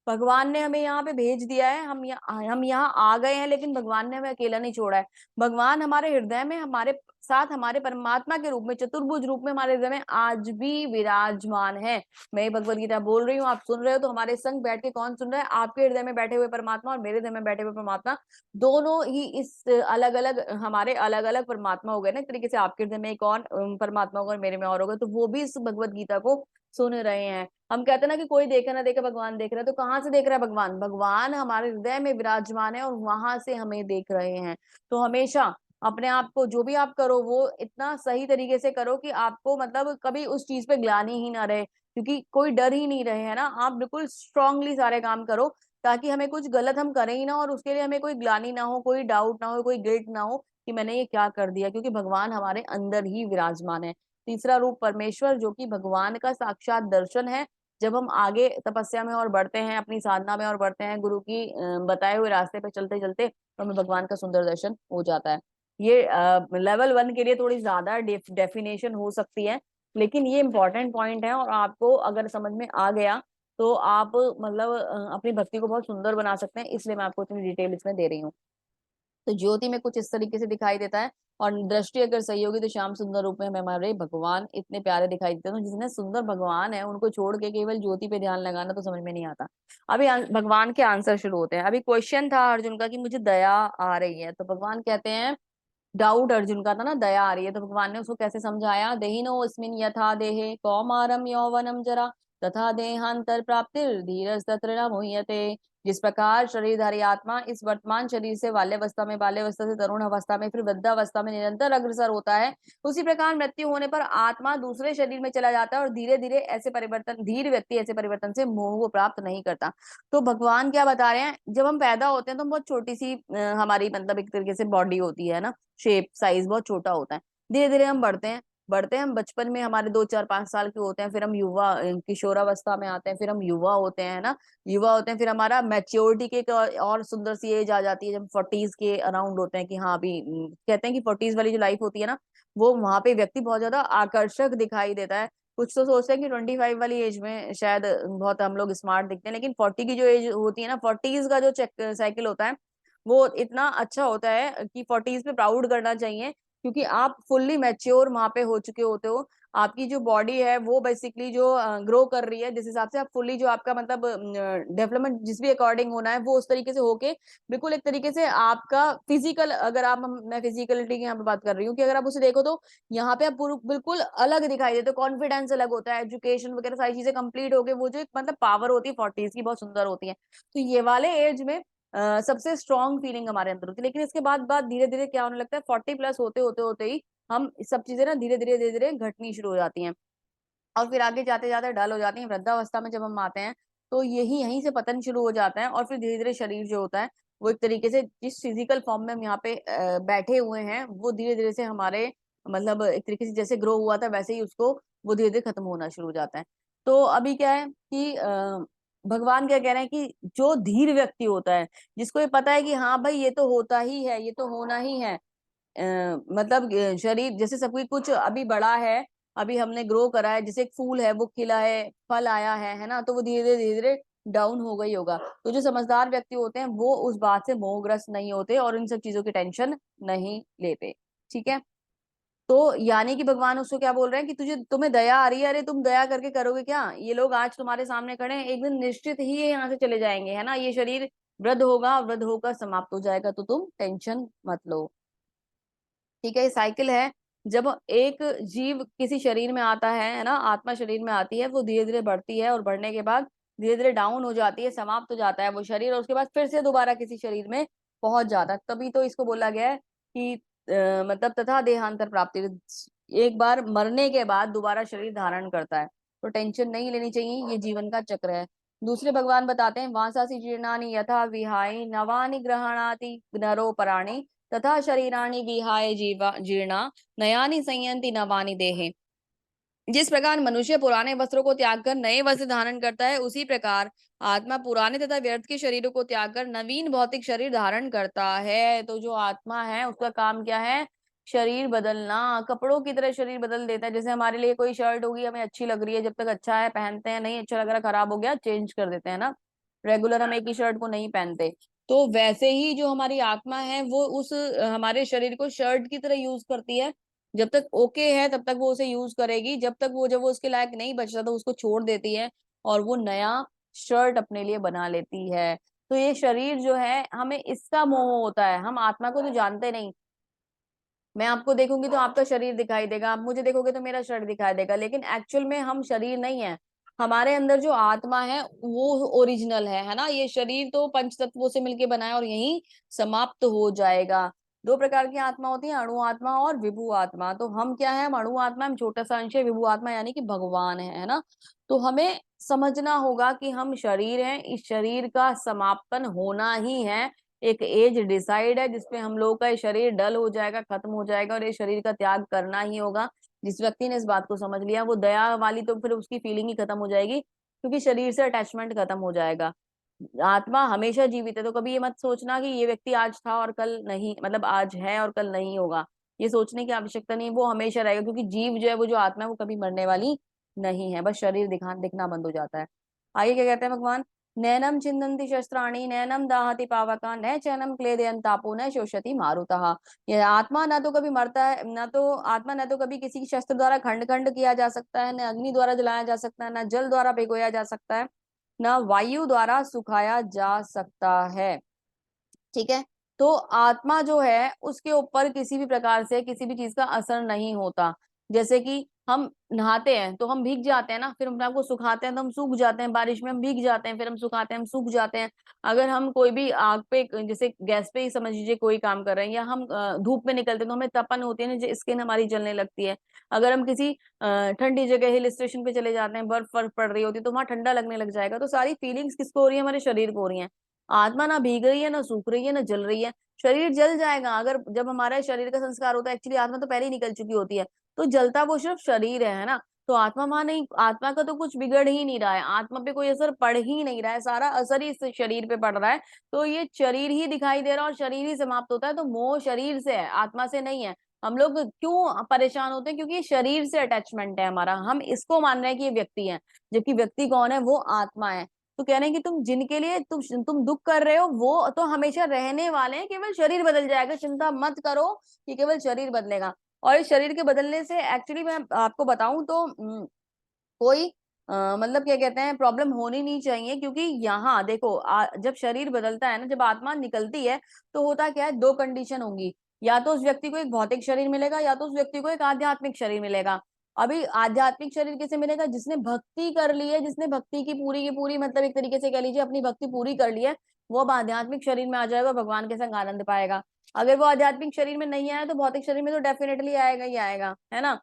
भगवान ने हमें यहाँ पे भेज दिया है, हम यहाँ आ गए हैं, लेकिन भगवान ने हमें अकेला नहीं छोड़ा है। भगवान हमारे हृदय में, हमारे साथ, हमारे परमात्मा के रूप में, चतुर्भुज रूप में हमारे हृदय में आज भी विराजमान है। मैं भगवत गीता बोल रही हूँ, आप सुन रहे हो, तो हमारे संग बैठ के कौन सुन रहा है? आपके हृदय में बैठे हुए परमात्मा और मेरे हृदय में बैठे हुए परमात्मा, दोनों ही इस अलग अलग, हमारे अलग अलग परमात्मा हो गए ना एक तरीके से। आपके हृदय में एक और परमात्मा होगा और मेरे में और होगा, तो वो भी इस भगवत गीता को सुन रहे हैं। हम कहते हैं ना कि कोई देखे ना देखे भगवान देख रहा है, तो कहाँ से देख रहा है भगवान? भगवान हमारे हृदय में विराजमान है और वहां से हमें देख रहे हैं। तो हमेशा अपने आप को, जो भी आप करो, वो इतना सही तरीके से करो कि आपको मतलब कभी उस चीज पे ग्लानि ही ना रहे, क्योंकि कोई डर ही नहीं रहे, है ना। आप बिल्कुल स्ट्रांगली सारे काम करो, ताकि हमें कुछ गलत हम करें ही ना, और उसके लिए हमें कोई ग्लानि ना हो, कोई डाउट ना हो, कोई गिल्ट ना हो कि मैंने ये क्या कर दिया, क्योंकि भगवान हमारे अंदर ही विराजमान है। तीसरा रूप परमेश्वर, जो कि भगवान का साक्षात दर्शन है। जब हम आगे तपस्या में और बढ़ते हैं, अपनी साधना में और बढ़ते हैं, गुरु की बताए हुए रास्ते पे चलते चलते, तो हमें भगवान का सुंदर दर्शन हो जाता है। ये लेवल 1 के लिए थोड़ी ज्यादा डेफिनेशन हो सकती है, लेकिन ये इंपॉर्टेंट पॉइंट है, और आपको अगर समझ में आ गया तो आप मतलब अपनी भक्ति को बहुत सुंदर बना सकते हैं। इसलिए मैं आपको इतनी डिटेल इसमें दे रही हूँ। तो ज्योति में कुछ इस तरीके से दिखाई देता है, और दृष्टि अगर सही होगी तो श्याम सुंदर रूप में हमें हमारे भगवान इतने प्यारे दिखाई देते हैं। तो जितने सुंदर भगवान है, उनको छोड़ के केवल ज्योति पे ध्यान लगाना तो समझ में नहीं आता। अभी भगवान के आंसर शुरू होते हैं। अभी क्वेश्चन था अर्जुन का कि मुझे दया आ रही है, तो भगवान कहते हैं, डाउट अर्जुन का था ना, दया आ रही है, तो भगवान ने उसको कैसे समझाया? देहिनो अस्मिन् यथा देहे कौमारम यौवनम जरा तथा देहांतर प्राप्तिर धीरज तत्र न मुह्यते। जिस प्रकार शरीरधारी आत्मा इस वर्तमान शरीर से बाल्यावस्था में, बाल्यावस्था से तरुण अवस्था में, फिर वृद्धावस्था में निरंतर अग्रसर होता है, उसी प्रकार मृत्यु होने पर आत्मा दूसरे शरीर में चला जाता है, और धीरे धीरे ऐसे परिवर्तन, धीर व्यक्ति ऐसे परिवर्तन से मोह को प्राप्त नहीं करता। तो भगवान क्या बता रहे हैं? जब हम पैदा होते हैं तो बहुत छोटी सी हमारी मतलब एक तरीके से बॉडी होती है ना, शेप साइज बहुत छोटा होता है। धीरे धीरे हम बढ़ते हैं, बढ़ते हैं। हम बचपन में हमारे 2 4 5 साल के होते हैं, फिर हम युवा किशोरावस्था में आते हैं, फिर हम युवा होते हैं ना, युवा होते हैं, फिर हमारा मैच्योरिटी के एक और सुंदर सी एज आ जाती है, जब 40s के अराउंड होते हैं कि हाँ अभी कहते हैं कि 40s वाली जो लाइफ होती है ना, वो वहां पे व्यक्ति बहुत ज्यादा आकर्षक दिखाई देता है। कुछ तो सोचते हैं कि 25 वाली एज में शायद बहुत हम लोग स्मार्ट दिखते हैं, लेकिन 40 की जो एज होती है ना, 40s का जो साइकिल होता है, वो इतना अच्छा होता है कि 40s पे प्राउड करना चाहिए, क्योंकि आप फुल्ली मैच्योर वहां पे हो चुके होते हो। आपकी जो बॉडी है वो बेसिकली जो ग्रो कर रही है, जिस हिसाब से आप फुल्ली, जो आपका मतलब डेवलपमेंट जिस भी अकॉर्डिंग होना है, वो उस तरीके से होके बिल्कुल एक तरीके से आपका फिजिकल, अगर आप, मैं फिजिकलिटी की यहाँ पे बात कर रही हूँ, कि अगर आप उसे देखो तो यहाँ पे आप बिल्कुल अलग दिखाई देते हो, कॉन्फिडेंस अलग होता है, एजुकेशन वगैरह सारी चीजें कंप्लीट हो गई, वो जो एक मतलब पावर होती है 40s की, बहुत सुंदर होती है। तो ये वाले एज में सबसे स्ट्रॉन्ग फीलिंग हमारे अंदर होती है। लेकिन इसके बाद बाद धीरे धीरे क्या होने लगता है, 40+ होते होते होते ही हम सब चीजें ना धीरे धीरे घटनी शुरू हो जाती हैं, और फिर आगे जाते जाते डल हो जाती हैं। वृद्धावस्था में जब हम आते हैं, तो यही यहीं से पतन शुरू हो जाता है, और फिर धीरे धीरे शरीर जो होता है, वो एक तरीके से जिस फिजिकल फॉर्म में हम यहाँ पे बैठे हुए हैं, वो धीरे धीरे से हमारे मतलब एक तरीके से जैसे ग्रो हुआ था, वैसे ही उसको वो धीरे धीरे खत्म होना शुरू हो जाता है। तो अभी क्या है कि भगवान क्या कह रहे हैं कि जो धीर व्यक्ति होता है, जिसको ये पता है कि हाँ भाई ये तो होता ही है, ये तो होना ही है, मतलब शरीर जैसे सब कुछ अभी बड़ा है, अभी हमने ग्रो करा है, जैसे एक फूल है वो खिला है, फल आया है ना, तो वो धीरे धीरे डाउन हो गई होगा। तो जो समझदार व्यक्ति होते हैं वो उस बात से मोहग्रस्त नहीं होते और इन सब चीजों की टेंशन नहीं लेते। ठीक है, तो यानी कि भगवान उसको क्या बोल रहे हैं कि तुम्हें दया आ रही है, अरे तुम दया करके करोगे क्या? ये लोग आज तुम्हारे सामने खड़े हैं, एक दिन निश्चित ही ये यहाँ से चले जाएंगे, है ना। ये शरीर वृद्ध होगा, वृद्ध होकर समाप्त हो जाएगा, तो तुम टेंशन मत लो। ठीक है, ये साइकिल है। जब एक जीव किसी शरीर में आता है ना, आत्मा शरीर में आती है, वो धीरे धीरे बढ़ती है और बढ़ने के बाद धीरे धीरे डाउन हो जाती है, समाप्त हो जाता है वो शरीर, और उसके बाद फिर से दोबारा किसी शरीर में पहुंच जाता है। तभी तो इसको बोला गया है कि मतलब तथा देहांतर प्राप्ति, एक बार मरने के बाद दोबारा शरीर धारण करता है। तो टेंशन नहीं लेनी चाहिए, ये जीवन का चक्र है। दूसरे भगवान बताते हैं, वांसासी जीर्णानि यथा विहाय नवानि ग्रहणाति नरो पराणि तथा शरीराणि विहाय जीवा जीर्णा नयानि संयंति नवानि देहे। जिस प्रकार मनुष्य पुराने वस्त्रों को त्याग कर नए वस्त्र धारण करता है, उसी प्रकार आत्मा पुराने तथा व्यर्थ के शरीरों को त्याग कर नवीन भौतिक शरीर धारण करता है। तो जो आत्मा है उसका काम क्या है? शरीर बदलना। कपड़ों की तरह शरीर बदल देता है। जैसे हमारे लिए कोई शर्ट होगी, हमें अच्छी लग रही है, जब तक अच्छा है पहनते हैं, नहीं अच्छा लग रहा खराब हो गया चेंज कर देते हैं ना। रेगुलर हम एक ही शर्ट को नहीं पहनते। तो वैसे ही जो हमारी आत्मा है वो उस हमारे शरीर को शर्ट की तरह यूज करती है। जब तक ओके है तब तक वो उसे यूज करेगी, जब वो उसके लायक नहीं बचता तो उसको छोड़ देती है और वो नया शर्ट अपने लिए बना लेती है। तो ये शरीर जो है, हमें इसका मोह होता है, हम आत्मा को तो जानते नहीं। मैं आपको देखूंगी तो आपका शरीर दिखाई देगा, आप मुझे देखोगे तो मेरा शरीर दिखाई देगा, लेकिन एक्चुअल में हम शरीर नहीं है। हमारे अंदर जो आत्मा है वो ओरिजिनल है ना। ये शरीर तो पंच तत्वों से मिलके बना है और यहीं समाप्त हो जाएगा। दो प्रकार की आत्मा होती है, अणु आत्मा और विभु आत्मा। तो हम क्या है? हम अणु आत्मा, हम छोटा सा अंश है, विभु आत्मा यानी कि भगवान है ना। तो हमें समझना होगा कि हम शरीर हैं, इस शरीर का समापन होना ही है। एक एज डिसाइड है जिसपे हम लोग का ये शरीर डल हो जाएगा, खत्म हो जाएगा और ये शरीर का त्याग करना ही होगा। जिस व्यक्ति ने इस बात को समझ लिया, वो दया वाली तो फिर उसकी फीलिंग ही खत्म हो जाएगी, क्योंकि शरीर से अटैचमेंट खत्म हो जाएगा। आत्मा हमेशा जीवित है। तो कभी ये मत सोचना कि ये व्यक्ति आज था और कल नहीं, मतलब आज है और कल नहीं होगा। ये सोचने की आवश्यकता नहीं, वो हमेशा रहेगा, क्योंकि जीव जो है, वो जो आत्मा है, वो कभी मरने वाली नहीं है, बस शरीर दिखना बंद हो जाता है। आगे क्या कहते हैं भगवान? नैनम छिन्दन्ति शस्त्राणि नैनम दाहति पावका न चैनम क्लेदयन् तापो न शोषयति मारुतः। ये आत्मा ना तो कभी मरता है, ना तो आत्मा ना तो कभी किसी शस्त्र द्वारा खंड खंड किया जा सकता है, न अग्नि द्वारा जलाया जा सकता है, न जल द्वारा भिगोया जा सकता है, न वायु द्वारा सुखाया जा सकता है। ठीक है, तो आत्मा जो है उसके ऊपर किसी भी प्रकार से किसी भी चीज का असर नहीं होता। जैसे कि हम नहाते हैं तो हम भीग जाते हैं ना, फिर हम अपने आप को सुखाते हैं तो हम सूख जाते हैं, बारिश में हम भीग जाते हैं, फिर हम सुखाते हैं, हम सूख जाते हैं। अगर हम कोई भी आग पे, जैसे गैस पे ही समझ लीजिए कोई काम कर रहे हैं, या हम धूप में निकलते हैं तो हमें तपन होती है ना, स्किन हमारी जलने लगती है। अगर हम किसी ठंडी जगह हिल स्टेशन पे चले जाते हैं, बर्फ बर्फ पड़ रही होती है तो वहां ठंडा लगने लग जाएगा। तो सारी फीलिंग्स किसको हो रही है? हमारे शरीर को हो रही है। आत्मा ना भीग रही है, ना सूख रही है, ना जल रही है। शरीर जल जाएगा अगर, जब हमारा शरीर का संस्कार होता है, एक्चुअली आत्मा तो पहले ही निकल चुकी होती है, तो जलता वो सिर्फ शरीर है ना। तो आत्मा वहां नहीं, आत्मा का तो कुछ बिगड़ ही नहीं रहा है, आत्मा पे कोई असर पड़ ही नहीं रहा है, सारा असर ही इस शरीर पे पड़ रहा है। तो ये शरीर ही दिखाई दे रहा है और शरीर ही समाप्त होता है। तो मोह शरीर से है, आत्मा से नहीं है। हम लोग क्यों परेशान होते हैं? क्योंकि ये शरीर से अटैचमेंट है हमारा, हम इसको मान रहे हैं कि ये व्यक्ति है, जबकि व्यक्ति कौन है? वो आत्मा है। तो कह रहे हैं कि तुम जिनके लिए तुम दुख कर रहे हो वो तो हमेशा रहने वाले हैं, केवल शरीर बदल जाएगा, चिंता मत करो कि केवल शरीर बदलेगा। और इस शरीर के बदलने से एक्चुअली मैं आपको बताऊं तो कोई मतलब क्या कहते हैं, प्रॉब्लम होनी नहीं चाहिए। क्योंकि यहाँ देखो, जब शरीर बदलता है ना, जब आत्मा निकलती है, तो होता क्या है? दो कंडीशन होंगी, या तो उस व्यक्ति को एक भौतिक शरीर मिलेगा, या तो उस व्यक्ति को एक आध्यात्मिक शरीर मिलेगा। अभी आध्यात्मिक शरीर किसे मिलेगा? जिसने भक्ति कर ली है, जिसने भक्ति की पूरी मतलब एक तरीके से कह लीजिए अपनी भक्ति पूरी कर ली है, वो अब आध्यात्मिक शरीर में आ जाएगा, भगवान के संग आनंद पाएगा। अगर वो आध्यात्मिक शरीर में नहीं आया तो भौतिक शरीर में तो डेफिनेटली आएगा ही आएगा, है ना।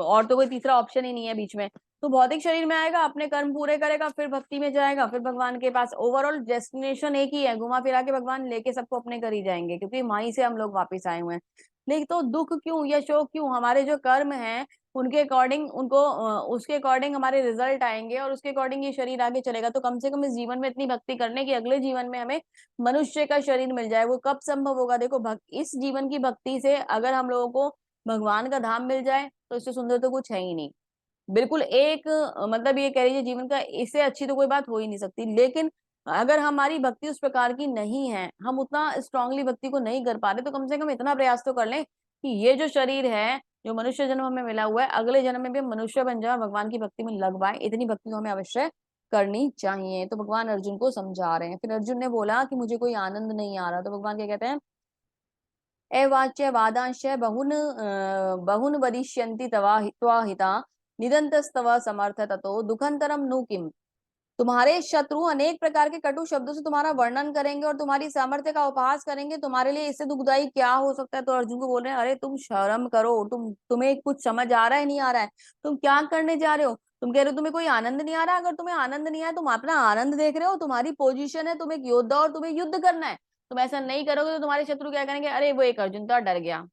और तो कोई तीसरा ऑप्शन ही नहीं है बीच में। तो भौतिक शरीर में आएगा, अपने कर्म पूरे करेगा, फिर भक्ति में जाएगा, फिर भगवान के पास। ओवरऑल डेस्टिनेशन एक ही है, घुमा फिरा के भगवान लेके सबको अपने घर ही जाएंगे, क्योंकि वहीं से हम लोग वापस आए हुए हैं। लेकिन तो दुख क्यों या शोक क्यों? हमारे जो कर्म हैं उनके अकॉर्डिंग उनको उसके अकॉर्डिंग हमारे रिजल्ट आएंगे, और उसके अकॉर्डिंग ये शरीर आगे चलेगा। तो कम से कम इस जीवन में इतनी भक्ति करने की अगले जीवन में हमें मनुष्य का शरीर मिल जाए। वो कब संभव होगा? देखो, इस जीवन की भक्ति से अगर हम लोगों को भगवान का धाम मिल जाए तो इससे सुंदर तो कुछ है ही नहीं। बिल्कुल एक मतलब ये कह लीजिए जीवन का इससे अच्छी तो कोई बात हो ही नहीं सकती। लेकिन अगर हमारी भक्ति उस प्रकार की नहीं है, हम उतना स्ट्रांगली भक्ति को नहीं कर पा रहे, तो कम से कम इतना प्रयास तो कर लें कि ये जो शरीर है, जो मनुष्य जन्म हमें मिला हुआ है, अगले जन्म में भी हम मनुष्य बन जाए और भगवान की भक्ति में लग पाए। इतनी भक्ति तो हमें अवश्य करनी चाहिए। तो भगवान अर्जुन को समझा रहे हैं। फिर अर्जुन ने बोला कि मुझे कोई आनंद नहीं आ रहा। तो भगवान क्या कहते हैं, एवाच्य वादांश बहुन वदिष्यन्ति तवा त्वा हिता निदन्तस्तव समर्थ ततो दुखंतरम नु किम। तुम्हारे शत्रु अनेक प्रकार के कटु शब्दों से तुम्हारा वर्णन करेंगे और तुम्हारी सामर्थ्य का उपहास करेंगे, तुम्हारे लिए इससे दुखदाई क्या हो सकता है। तो अर्जुन को बोल रहे हैं, अरे तुम शर्म करो, तुम्हें कुछ समझ आ रहा है नहीं आ रहा है, तुम क्या करने जा रहे हो। तुम कह रहे हो तुम्हें कोई आनंद नहीं आ रहा। अगर तुम्हें आनंद नहीं आया, तुम अपना आनंद देख रहे हो, तुम्हारी पोजीशन है, तुम एक योद्धा और तुम्हें युद्ध करना है। तुम ऐसा नहीं करोगे तो तुम्हारे शत्रु क्या करेंगे, अरे वो एक अर्जुन था डर गया,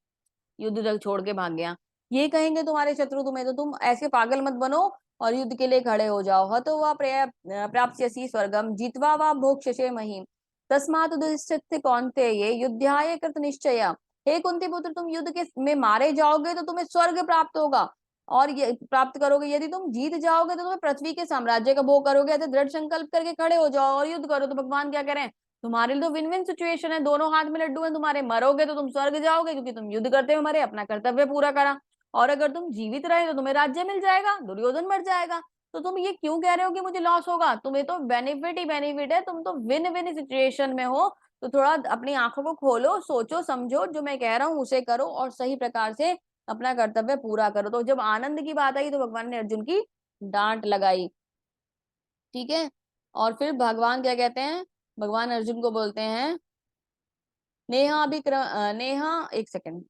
युद्ध तक छोड़ के भाग गया, ये कहेंगे तुम्हारे शत्रु तुम्हें। तो तुम ऐसे पागल मत बनो और युद्ध के लिए खड़े हो जाओ। हतो वा प्राप्स्यसि स्वर्गम जित्वा वा भोक्ष्यसे महीम तस्मात् दुष्यति कौन्तेय युद्धाय कृत निश्चय। हे कुंती पुत्र, तुम युद्ध के में मारे जाओगे तो तुम्हें स्वर्ग प्राप्त होगा और ये प्राप्त करोगे। यदि तुम जीत जाओगे तो तुम्हें पृथ्वी के साम्राज्य का भोग करोगे। ऐसे दृढ़ संकल्प करके खड़े हो जाओ और युद्ध करो। तो भगवान क्या करें, तुम्हारे लिए तो विन विन सिचुएशन है, दोनों हाथ में लड्डू है तुम्हारे। मरोगे तो तुम स्वर्ग जाओगे क्योंकि तुम युद्ध करते हुए मरे, अपना कर्तव्य पूरा करा, और अगर तुम जीवित रहे तो तुम्हें राज्य मिल जाएगा, दुर्योधन मर जाएगा। तो तुम ये क्यों कह रहे हो कि मुझे लॉस होगा, तुम्हें तो बेनिफिट ही बेनिफिट है, तुम तो विन विन सिचुएशन में हो। तो थोड़ा अपनी आंखों को खोलो, सोचो समझो, जो मैं कह रहा हूँ उसे करो और सही प्रकार से अपना कर्तव्य पूरा करो। तो जब आनंद की बात आई तो भगवान ने अर्जुन की डांट लगाई। ठीक है। और फिर भगवान क्या कहते हैं, भगवान अर्जुन को बोलते हैं, नेहा अभी नेहा एक सेकंड।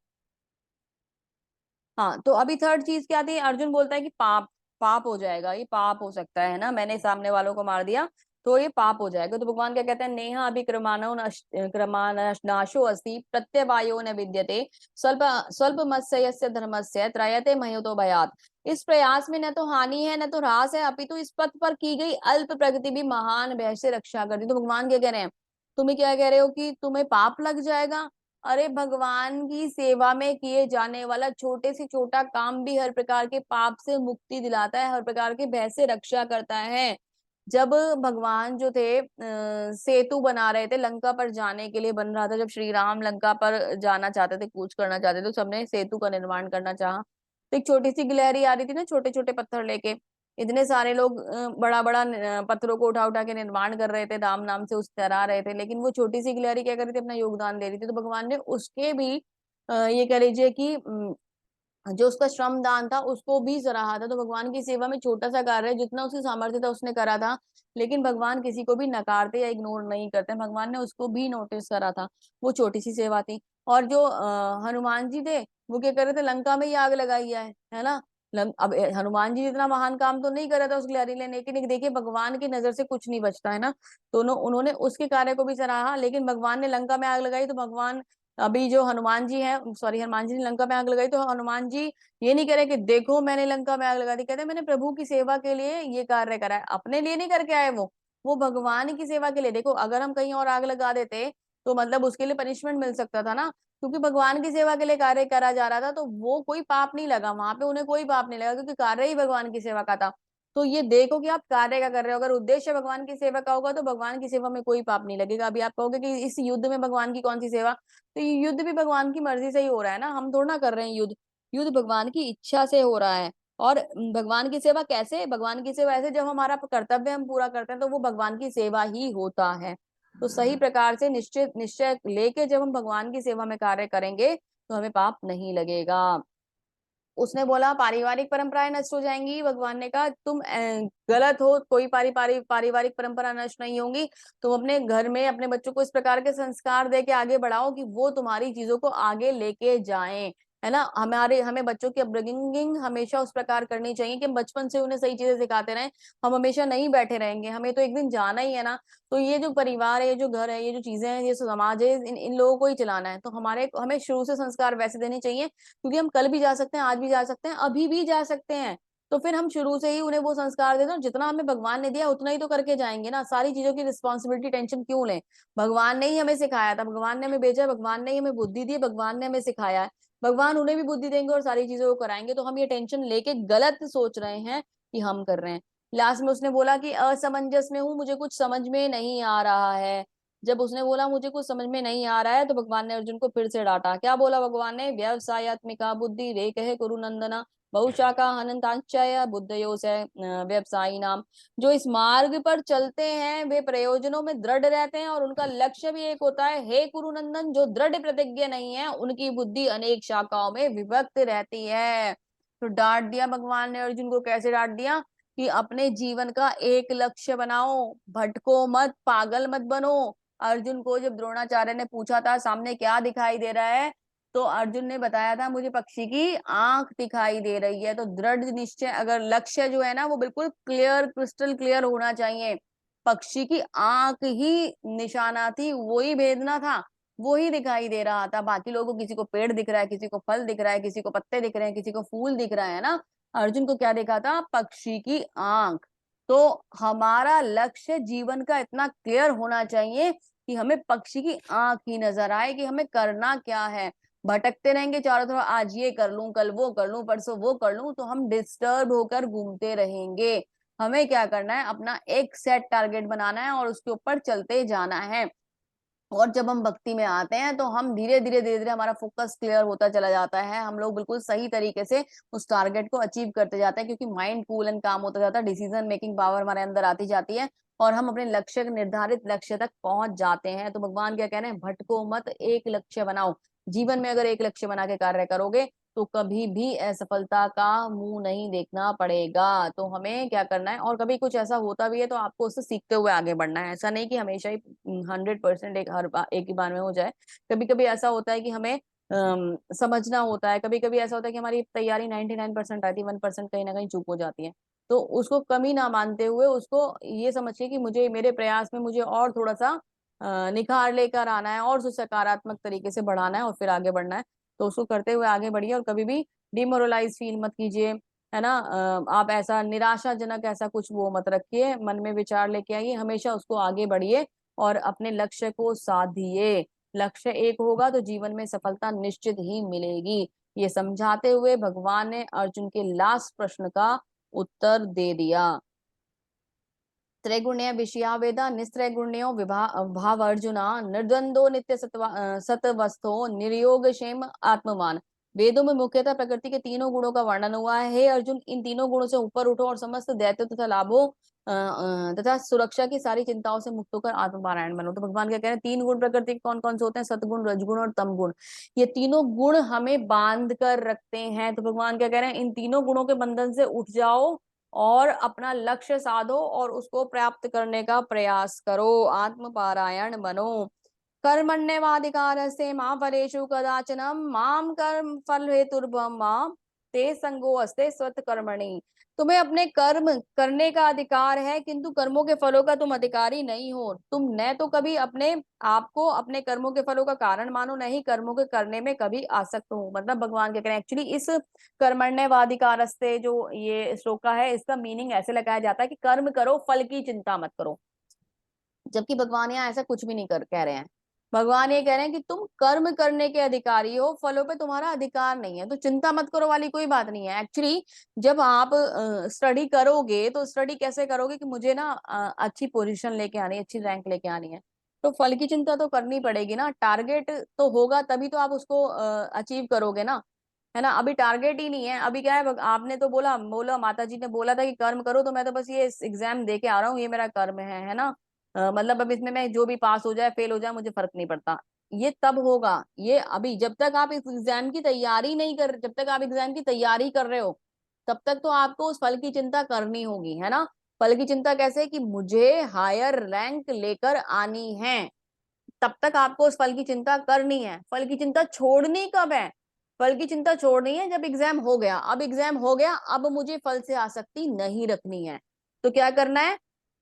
हाँ, तो अभी थर्ड चीज क्या थी, अर्जुन बोलता है कि पाप, पाप हो जाएगा, ये पाप हो सकता है ना, मैंने सामने वालों को मार दिया तो ये पाप हो जाएगा। तो भगवान क्या कहते हैं, नेहा अभी क्रमानाशो अस्ति प्रत्यवायो न विद्यते स्वल्प स्वल्प मत्स्य धर्मस्य त्रयते मयोतो भयात। इस प्रयास में न तो हानि है न तो ह्रास है, अपितु इस पथ पर की गई अल्प प्रगति भी महान भय से रक्षा करती। तो भगवान क्या कह रहे हैं, तुम्हें क्या कह रहे हो कि तुम्हें पाप लग जाएगा। अरे भगवान की सेवा में किए जाने वाला छोटे से छोटा काम भी हर प्रकार के पाप से मुक्ति दिलाता है, हर प्रकार के भय से रक्षा करता है। जब भगवान जो थे सेतु बना रहे थे, लंका पर जाने के लिए बन रहा था, जब श्री राम लंका पर जाना चाहते थे, कूच करना चाहते थे, तो सबने सेतु का निर्माण करना चाहा। तो एक छोटी सी गिलहरी आ रही थी ना, छोटे छोटे पत्थर लेके, इतने सारे लोग बड़ा बड़ा पत्थरों को उठा उठा के निर्माण कर रहे थे, राम नाम से उस तैरा रहे थे, लेकिन वो छोटी सी गिलहरी क्या कर रही थी, अपना योगदान दे रही थी। तो भगवान ने उसके भी ये कह लीजिए कि जो उसका श्रम दान था उसको भी सराहा था। तो भगवान की सेवा में छोटा सा कार्य है, जितना उसकी सामर्थ्य था उसने करा था, लेकिन भगवान किसी को भी नकारते या इग्नोर नहीं करते, भगवान ने उसको भी नोटिस करा था। वो छोटी सी सेवा थी। और जो हनुमान जी थे, वो क्या कर रहे थे, लंका में ही आग लगाई है ना। अब हनुमान जी जितना महान काम तो नहीं करा था उस गिलहरी ने, लेकिन एक देखिए भगवान की नजर से कुछ नहीं बचता है ना। दोनों उन्होंने उसके कार्य को भी सराहा, लेकिन भगवान ने लंका में आग लगाई तो भगवान, अभी जो हनुमान जी हैं, सॉरी हनुमान जी ने लंका में आग लगाई तो हनुमान जी ये नहीं करे कि देखो मैंने लंका में आग लगा दी, कहते मैंने प्रभु की सेवा के लिए ये कार्य करा है, अपने लिए नहीं करके आए। वो भगवान की सेवा के लिए। देखो अगर हम कहीं और आग लगा देते तो मतलब उसके लिए पनिशमेंट मिल सकता था ना, क्योंकि भगवान की सेवा के लिए कार्य करा जा रहा था, तो वो कोई पाप नहीं लगा वहां पे, उन्हें कोई पाप नहीं लगा, क्योंकि कार्य ही भगवान की सेवा का था। तो ये देखो कि आप कार्य का कर रहे हो, अगर उद्देश्य भगवान की सेवा का होगा तो भगवान की सेवा में कोई पाप नहीं लगेगा। अभी आप कहोगे कि इस युद्ध में भगवान की कौन सी सेवा, तो ये युद्ध भी भगवान की मर्जी से ही हो रहा है ना, हम थोड़ा ना कर रहे हैं युद्ध, युद्ध भगवान की इच्छा से हो रहा है। और भगवान की सेवा कैसे, भगवान की सेवा ऐसे, जब हमारा कर्तव्य हम पूरा करते हैं तो वो भगवान की सेवा ही होता है। तो सही प्रकार से निश्चित निश्चय लेके जब हम भगवान की सेवा में कार्य करेंगे तो हमें पाप नहीं लगेगा। उसने बोला पारिवारिक परंपराएं नष्ट हो जाएंगी, भगवान ने कहा तुम गलत हो, कोई पारिवारिक परंपरा नष्ट नहीं होंगी। तुम अपने घर में अपने बच्चों को इस प्रकार के संस्कार दे के आगे बढ़ाओ कि वो तुम्हारी चीजों को आगे लेके जाएं, है ना। हमें बच्चों की अपब्रिंगिंग हमेशा उस प्रकार करनी चाहिए कि हम बचपन से उन्हें सही चीजें सिखाते रहें। हम हमेशा नहीं बैठे रहेंगे, हमें तो एक दिन जाना ही है ना। तो ये जो परिवार है, ये जो घर है, ये जो चीजें हैं, ये समाज है, इन लोगों को ही चलाना है। तो हमें शुरू से संस्कार वैसे देने चाहिए, क्योंकि हम कल भी जा सकते हैं, आज भी जा सकते हैं, अभी भी जा सकते हैं। तो फिर हम शुरू से ही उन्हें वो संस्कार देते हैं, जितना हमें भगवान ने दिया उतना ही तो करके जाएंगे ना, सारी चीजों की रिस्पॉन्सिबिलिटी टेंशन क्यों लें। भगवान ने ही हमें सिखाया था, भगवान ने हमें भेजा, भगवान ने ही हमें बुद्धि दी, भगवान ने हमें सिखाया है, भगवान उन्हें भी बुद्धि देंगे और सारी चीजों को कराएंगे। तो हम ये टेंशन लेके गलत सोच रहे हैं कि हम कर रहे हैं। लास्ट में उसने बोला कि असमंजस में हूं, मुझे कुछ समझ में नहीं आ रहा है। जब उसने बोला मुझे कुछ समझ में नहीं आ रहा है, तो भगवान ने अर्जुन को फिर से डांटा। क्या बोला भगवान ने? व्यवसायत्मिका बुद्धि रे कहे कुरु नंदना बहुशाखा हनंतांचय बुद्धयो से व्यवसायी नाम। जो इस मार्ग पर चलते हैं वे प्रयोजनों में दृढ़ रहते हैं और उनका लक्ष्य भी एक होता है। हे कुरुनंदन, जो दृढ़ प्रतिज्ञ नहीं है उनकी बुद्धि अनेक शाखाओं में विभक्त रहती है। तो डांट दिया भगवान ने अर्जुन को। कैसे डांट दिया? कि अपने जीवन का एक लक्ष्य बनाओ, भटको मत, पागल मत बनो। अर्जुन को जब द्रोणाचार्य ने पूछा था सामने क्या दिखाई दे रहा है, तो अर्जुन ने बताया था मुझे पक्षी की आंख दिखाई दे रही है। तो दृढ़ निश्चय, अगर लक्ष्य जो है ना वो बिल्कुल क्लियर, क्रिस्टल क्लियर होना चाहिए। पक्षी की आंख ही निशाना थी, वो ही भेदना था, वो ही दिखाई दे रहा था। बाकी लोगों को, किसी को पेड़ दिख रहा है, किसी को फल दिख रहा है, किसी को पत्ते दिख रहे हैं, किसी को फूल दिख रहा है ना। अर्जुन को क्या देखा था? पक्षी की आंख। तो हमारा लक्ष्य जीवन का इतना क्लियर होना चाहिए कि हमें पक्षी की आंख ही नजर आए कि हमें करना क्या है। भटकते रहेंगे चारों तरफ, आज ये कर लूं, कल वो कर लूं, परसों वो कर लूं, तो हम डिस्टर्ब होकर घूमते रहेंगे। हमें क्या करना है? अपना एक सेट टारगेट बनाना है और उसके ऊपर चलते जाना है। और जब हम भक्ति में आते हैं तो हम धीरे धीरे धीरे धीरे हमारा फोकस क्लियर होता चला जाता है, हम लोग बिल्कुल सही तरीके से उस टारगेट को अचीव करते जाते हैं, क्योंकि माइंड कूल एंड काम होता जाता है, डिसीजन मेकिंग पावर हमारे अंदर आती जाती है और हम अपने लक्ष्य, निर्धारित लक्ष्य तक पहुंच जाते हैं। तो भगवान क्या कह रहे हैं? भटको मत, एक लक्ष्य बनाओ। जीवन में अगर एक लक्ष्य बना के कार्य करोगे तो कभी भी असफलता का मुंह नहीं देखना पड़ेगा। तो हमें क्या करना है? और कभी कुछ ऐसा होता भी है तो आपको उससे सीखते हुए आगे बढ़ना है। ऐसा नहीं कि हमेशा ही 100% एक ही बार में हो जाए। कभी कभी ऐसा होता है कि हमें समझना होता है, कभी कभी ऐसा होता है कि हमारी तैयारी 99% आती है, 1% कहीं ना कहीं चूक हो जाती है। तो उसको कमी ना मानते हुए उसको ये समझिए कि मुझे, मेरे प्रयास में मुझे और थोड़ा सा निखार लेकर आना है और उसे सकारात्मक तरीके से बढ़ाना है और फिर आगे बढ़ना है। तो उसको करते हुए आगे बढ़िए और कभी भी डिमोरलाइज फील मत कीजिए, है ना। आप ऐसा निराशाजनक ऐसा कुछ वो मत रखिए, मन में विचार लेके आइए, हमेशा उसको आगे बढ़िए और अपने लक्ष्य को साधिए। लक्ष्य एक होगा तो जीवन में सफलता निश्चित ही मिलेगी। ये समझाते हुए भगवान ने अर्जुन के लास्ट प्रश्न का उत्तर दे दिया। त्रैगुण्य विषया वेदा निस्त्रैगुण्यो भाव अर्जुना निर्द्वंदो नित्य सतवस्थो निर्योग क्षेम आत्मवान। वेदों में मुख्यतः प्रकृति के तीनों गुणों का वर्णन हुआ है। हे अर्जुन, इन तीनों गुणों से ऊपर उठो और समस्त दैत्य तथा लाभों तथा सुरक्षा की सारी चिंताओं से मुक्त होकर आत्मपारायण बनो। तो भगवान क्या कह रहे हैं? तीन गुण प्रकृति के कौन कौन से होते हैं? सतगुण, रजगुण और तम गुण। ये तीनों गुण हमें बांध कर रखते हैं। तो भगवान क्या कह रहे हैं? इन तीनों गुणों के बंधन से उठ जाओ और अपना लक्ष्य साधो और उसको प्राप्त करने का प्रयास करो, आत्मपारायण बनो। कर्मण्यवाधिकारस्ते मा फलेषु कदाचन माम कर्म फल हेतुर्भम माम ते संगो अस्ते स्वत कर्मणि। तुम्हें अपने कर्म करने का अधिकार है, किंतु कर्मों के फलों का तुम अधिकारी नहीं हो। तुम न तो कभी अपने आप को अपने कर्मों के फलों का कारण मानो, नहीं कर्मों के करने में कभी आसक्त हो। मतलब भगवान क्या कह रहे हैं? एक्चुअली इस कर्मण्यवाधिकारस्ते जो ये श्लोक का है, इसका मीनिंग ऐसे लगाया जाता है कि कर्म करो, फल की चिंता मत करो। जबकि भगवान यहाँ ऐसा कुछ भी नहीं कह रहे हैं। भगवान ये कह रहे हैं कि तुम कर्म करने के अधिकारी हो, फलों पे तुम्हारा अधिकार नहीं है, तो चिंता मत करो वाली कोई बात नहीं है। एक्चुअली जब आप स्टडी करोगे तो स्टडी कैसे करोगे कि मुझे ना अच्छी पोजीशन लेके आनी है, अच्छी रैंक लेके आनी है, तो फल की चिंता तो करनी पड़ेगी ना। टारगेट तो होगा तभी तो आप उसको अचीव करोगे ना, है ना। अभी टारगेट ही नहीं है, अभी क्या है, आपने तो बोला बोला माता जी ने बोला था कि कर्म करो, तो मैं तो बस ये एग्जाम दे के आ रहा हूँ, ये मेरा कर्म है ना। मतलब अब इसमें मैं जो भी पास हो जाए फेल हो जाए मुझे फर्क नहीं पड़ता। ये तब होगा, ये अभी जब तक आप इस एग्जाम की तैयारी नहीं कर, जब तक आप एग्जाम की तैयारी कर रहे हो तब तक तो आपको उस फल की चिंता करनी होगी, है ना। फल की चिंता कैसे? कि मुझे हायर रैंक लेकर आनी है, तब तक आपको उस फल की चिंता करनी है। फल की चिंता छोड़नी कब है? फल की चिंता छोड़नी है जब एग्जाम हो गया। अब एग्जाम हो गया, अब मुझे फल से आसक्ति नहीं रखनी है। तो क्या करना है?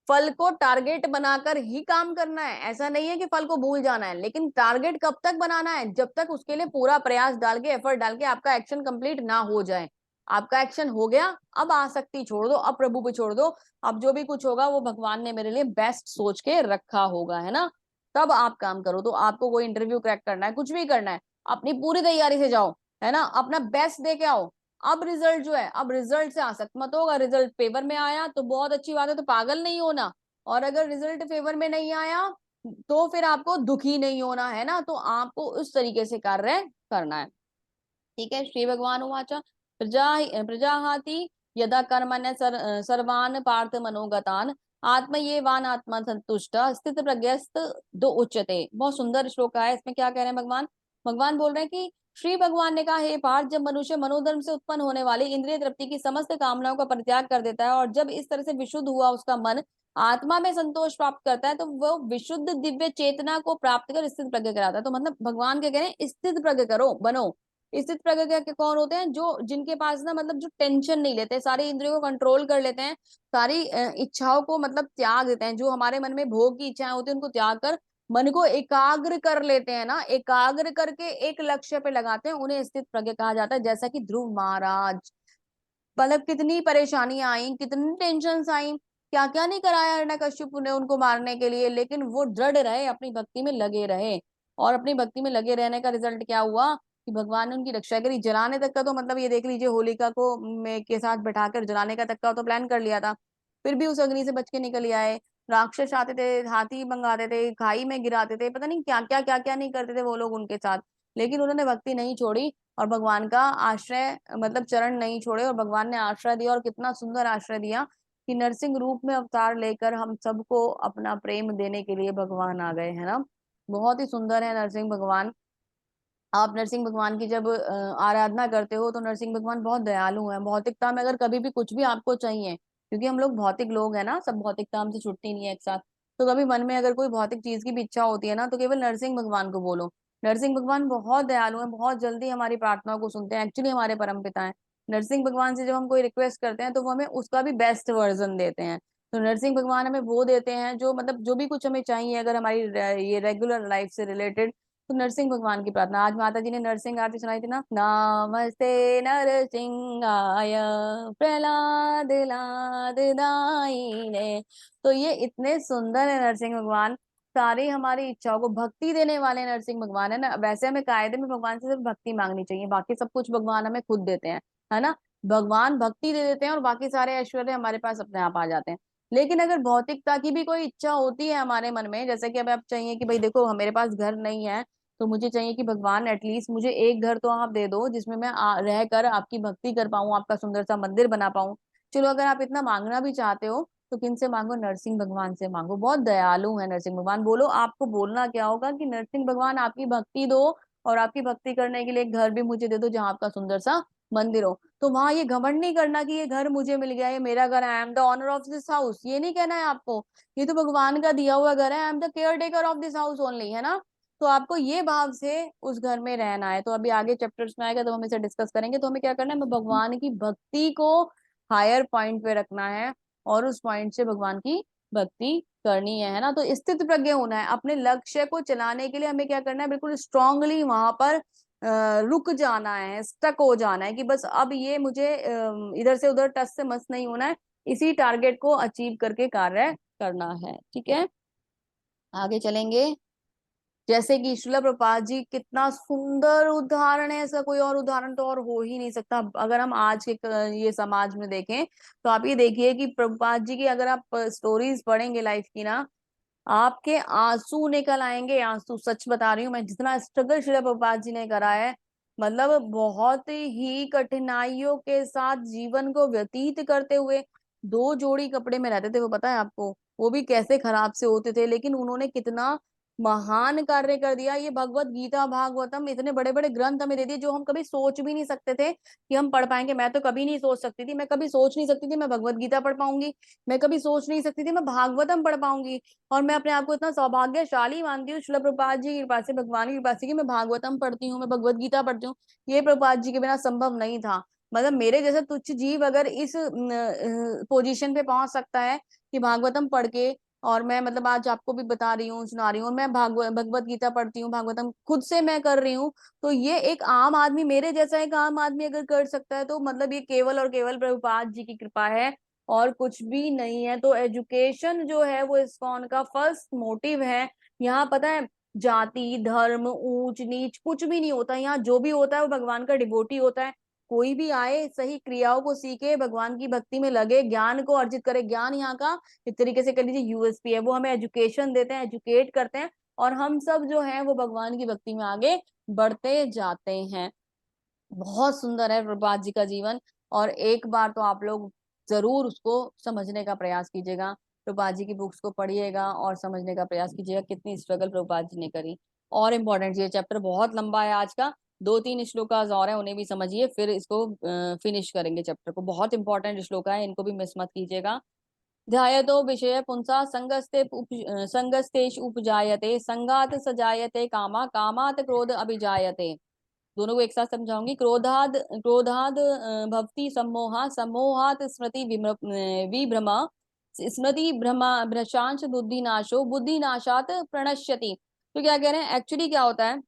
फल को टारगेट बनाकर ही काम करना है। ऐसा नहीं है कि फल को भूल जाना है, लेकिन टारगेट कब तक बनाना है? जब तक उसके लिए पूरा प्रयास डाल के, एफर्ट डाल के आपका एक्शन कंप्लीट ना हो जाए। आपका एक्शन हो गया, अब आसक्ति छोड़ दो, अब प्रभु पे छोड़ दो, अब जो भी कुछ होगा वो भगवान ने मेरे लिए बेस्ट सोच के रखा होगा, है ना। तब आप काम करो। तो आपको कोई इंटरव्यू क्रैक करना है, कुछ भी करना है, अपनी पूरी तैयारी से जाओ, है ना, अपना बेस्ट दे के आओ। अब रिजल्ट जो है, अब रिजल्ट से आसक्त मत होगा। रिजल्ट फेवर में आया तो बहुत अच्छी बात है, तो पागल नहीं होना। और अगर रिजल्ट फेवर में नहीं आया तो फिर आपको दुखी नहीं होना, है ना। तो आपको उस तरीके से कार्य करना है, ठीक है। श्री भगवान उवाच प्रजा प्रजाहाति यदा कर्मण्य सर्वान् पार्थ मनोगतान् आत्म ये वान आत्मा संतुष्ट स्थित प्रज्ञस्त दो उच्यते। बहुत सुंदर श्लोक है। इसमें क्या कह रहे हैं भगवान? भगवान बोल रहे हैं कि श्री भगवान ने कहा, हे पार्थ, जब मनुष्य मनोधर्म से उत्पन्न होने वाली इंद्रिय तृप्ति की समस्त कामनाओं का परित्याग कर देता है और जब इस तरह से विशुद्ध हुआ उसका मन आत्मा में संतोष प्राप्त करता है, तो वो विशुद्ध दिव्य चेतना को प्राप्त कर स्थित प्रज्ञ कराता है। तो मतलब भगवान क्या कह रहे हैं, स्थित प्रज्ञ करो, बनो। स्थित प्रज्ञ के कौन होते हैं? जो जिनके पास ना मतलब जो टेंशन नहीं लेते, सारी इंद्रियों को कंट्रोल कर लेते हैं, सारी इच्छाओं को मतलब त्याग देते हैं। जो हमारे मन में भोग की इच्छाएं होती है उनको त्याग कर मन को एकाग्र कर लेते हैं ना, एकाग्र करके एक लक्ष्य पे लगाते हैं, उन्हें स्थित प्रज्ञ कहा जाता है। जैसा कि ध्रुव महाराज, मतलब कितनी परेशानियां आई, कितनी टेंशन आई, क्या क्या नहीं कराया हिरण्यकश्यप ने उनको मारने के लिए, लेकिन वो दृढ़ रहे, अपनी भक्ति में लगे रहे। और अपनी भक्ति में लगे रहने का रिजल्ट क्या हुआ कि भगवान ने उनकी रक्षा करी। जलाने तक का तो मतलब ये देख लीजिए, होलिका को के साथ बैठाकर जलाने का तक का तो प्लान कर लिया था, फिर भी उस अग्नि से बच के निकल आए। राक्षस आते थे, हाथी मंगाते थे, खाई में गिराते थे, पता नहीं क्या क्या नहीं करते थे वो लोग उनके साथ, लेकिन उन्होंने भक्ति नहीं छोड़ी और भगवान का आश्रय मतलब चरण नहीं छोड़े, और भगवान ने आश्रय दिया, और कितना सुंदर आश्रय दिया कि नरसिंह रूप में अवतार लेकर हम सबको अपना प्रेम देने के लिए भगवान आ गए, है ना। बहुत ही सुंदर है नरसिंह भगवान। आप नरसिंह भगवान की जब आराधना करते हो तो नरसिंह भगवान बहुत दयालु हैं। भौतिकता में अगर कभी भी कुछ भी आपको चाहिए, क्योंकि हम लोग भौतिक लोग हैं ना, सब भौतिकता हमसे छुटती नहीं है एक साथ, तो कभी मन में अगर कोई भौतिक चीज की भी इच्छा होती है ना, तो केवल नरसिंह भगवान को बोलो। नरसिंह भगवान बहुत दयालु हैं, बहुत जल्दी हमारी प्रार्थनाओं को सुनते हैं, एक्चुअली हमारे परम पिता हैं। नरसिंह भगवान से जब हम कोई रिक्वेस्ट करते हैं तो वो हमें उसका भी बेस्ट वर्जन देते हैं। तो नरसिंह भगवान हमें वो देते हैं जो मतलब जो भी कुछ हमें चाहिए, अगर हमारी ये रेगुलर लाइफ से रिलेटेड, तो नरसिंह भगवान की प्रार्थना। आज माता जी ने नरसिंह आरती सुनाई थी ना, नमस्ते नरसिंहाय प्रहलाद लाद दायिने। तो ये इतने सुंदर है नरसिंह भगवान, सारी हमारी इच्छाओं को भक्ति देने वाले नरसिंह भगवान है ना। वैसे हमें कायदे में भगवान से सिर्फ भक्ति मांगनी चाहिए, बाकी सब कुछ भगवान हमें खुद देते हैं, है ना। भगवान भक्ति दे देते हैं और बाकी सारे ऐश्वर्य हमारे पास अपने आप आ जाते हैं। लेकिन अगर भौतिकता की भी कोई इच्छा होती है हमारे मन में, जैसे कि अब आप चाहिए कि भाई देखो मेरे पास घर नहीं है, तो मुझे चाहिए कि भगवान एटलीस्ट मुझे एक घर तो आप दे दो जिसमें मैं रह कर आपकी भक्ति कर पाऊं, आपका सुंदर सा मंदिर बना पाऊं। चलो अगर आप इतना मांगना भी चाहते हो तो किन से मांगो? नरसिंह भगवान से मांगो, बहुत दयालु है नरसिंह भगवान। बोलो आपको बोलना क्या होगा कि नरसिंह भगवान आपकी भक्ति दो, और आपकी भक्ति करने के लिए एक घर भी मुझे दे दो जहां आपका सुंदर सा मंदिर हो। तो वहां ये घमंड नहीं करना कि ये घर मुझे मिल गया, ये मेरा घर, I am the owner of this house, ये नहीं कहना है आपको। ये तो भगवान का दिया हुआ घर है, आई am the care taker of this house only, है ना। तो आपको ये भाव से उस घर में रहना है। तो अभी आगे चैप्टर्स में आएगा तो हम इसे डिस्कस करेंगे। तो हमें क्या करना है, हमें भगवान की भक्ति को हायर पॉइंट पे रखना है और उस पॉइंट से भगवान की भक्ति करनी है ना। तो स्थित प्रज्ञ होना है, अपने लक्ष्य को चलाने के लिए हमें क्या करना है, बिल्कुल स्ट्रांगली वहां पर रुक जाना है, स्टक हो जाना है कि बस अब ये मुझे इधर से उधर टच से मस नहीं होना है, इसी टारगेट को अचीव करके कार्य करना है, ठीक है। आगे चलेंगे। जैसे कि श्रील प्रभुपाद जी, कितना सुंदर उदाहरण है, ऐसा कोई और उदाहरण तो और हो ही नहीं सकता। अगर हम आज के ये समाज में देखें तो आप ये देखिए कि प्रभुपाद जी की अगर आप स्टोरीज पढ़ेंगे लाइफ की ना, आपके आंसू निकल आएंगे, आंसू, सच बता रही हूँ मैं। जितना स्ट्रगल श्रील प्रभुपाद जी ने करा है, मतलब बहुत ही कठिनाइयों के साथ जीवन को व्यतीत करते हुए, दो जोड़ी कपड़े में रहते थे वो, पता है आपको? वो भी कैसे खराब से होते थे, लेकिन उन्होंने कितना महान कार्य कर दिया। ये भगवत गीता भागवतम इतने बड़े बड़े ग्रंथ हमें दे दिए जो हम कभी सोच भी नहीं सकते थे कि हम पढ़ पाएंगे। मैं तो कभी नहीं सोच सकती थी, मैं कभी सोच नहीं सकती थी मैं भगवत गीता पढ़ पाऊंगी, मैं कभी सोच नहीं सकती थी मैं भागवतम पढ़ पाऊंगी। और मैं अपने आप को इतना सौभाग्यशाली मानती हूँ श्रील प्रभुपाद जी की कृपा से, भगवान की कृपा से, कि मैं भागवतम पढ़ती हूँ, मैं भगवत गीता पढ़ती हूँ। ये प्रभुपाद जी के बिना संभव नहीं था। मतलब मेरे जैसे तुच्छ जीव अगर इस पोजीशन पे पहुंच सकता है कि भागवतम पढ़ के और मैं मतलब आज आपको भी बता रही हूँ, सुना रही हूँ, मैं भगवत गीता पढ़ती हूँ, भागवतम खुद से मैं कर रही हूँ। तो ये एक आम आदमी, मेरे जैसा एक आम आदमी अगर कर सकता है, तो मतलब ये केवल और केवल प्रभुपाद जी की कृपा है और कुछ भी नहीं है। तो एजुकेशन जो है वो इस्कॉन का फर्स्ट मोटिव है। यहाँ पता है जाति धर्म ऊंच नीच कुछ भी नहीं होता, यहाँ जो भी होता है वो भगवान का डिवोटी होता है। कोई भी आए सही क्रियाओं को सीखे, भगवान की भक्ति में लगे, ज्ञान को अर्जित करे। ज्ञान यहाँ का एक तरीके से कह लीजिए यूएसपी है, वो हमें एजुकेशन देते हैं, एजुकेट करते हैं, और हम सब जो है वो भगवान की भक्ति में आगे बढ़ते जाते हैं। बहुत सुंदर है प्रभुपाद जी का जीवन, और एक बार तो आप लोग जरूर उसको समझने का प्रयास कीजिएगा। प्रभुपाद जी की बुक्स को पढ़िएगा और समझने का प्रयास कीजिएगा कितनी स्ट्रगल प्रभुपाद जी ने करी। और इम्पोर्टेंट, ये चैप्टर बहुत लंबा है आज का, 2-3 श्लोकाज और है, उन्हें भी समझिए, फिर इसको फिनिश करेंगे चैप्टर को। बहुत इंपॉर्टेंट श्लोक है, इनको भी मिस मत कीजिएगा। ध्यायतो विषय पुंसा संगस्तेषु उपजायते, संगात सजायते कामा, कामात क्रोध अभिजायते। दोनों को एक साथ समझाऊंगी। क्रोधाद भवति सम्मोहा, सम्मोहात स्मृति विभ्रमा, स्मृति भ्रमा भ्रशांश बुद्धिनाशो, बुद्धिनाशात प्रणश्यति। तो क्या कह रहे हैं, एक्चुअली क्या होता है,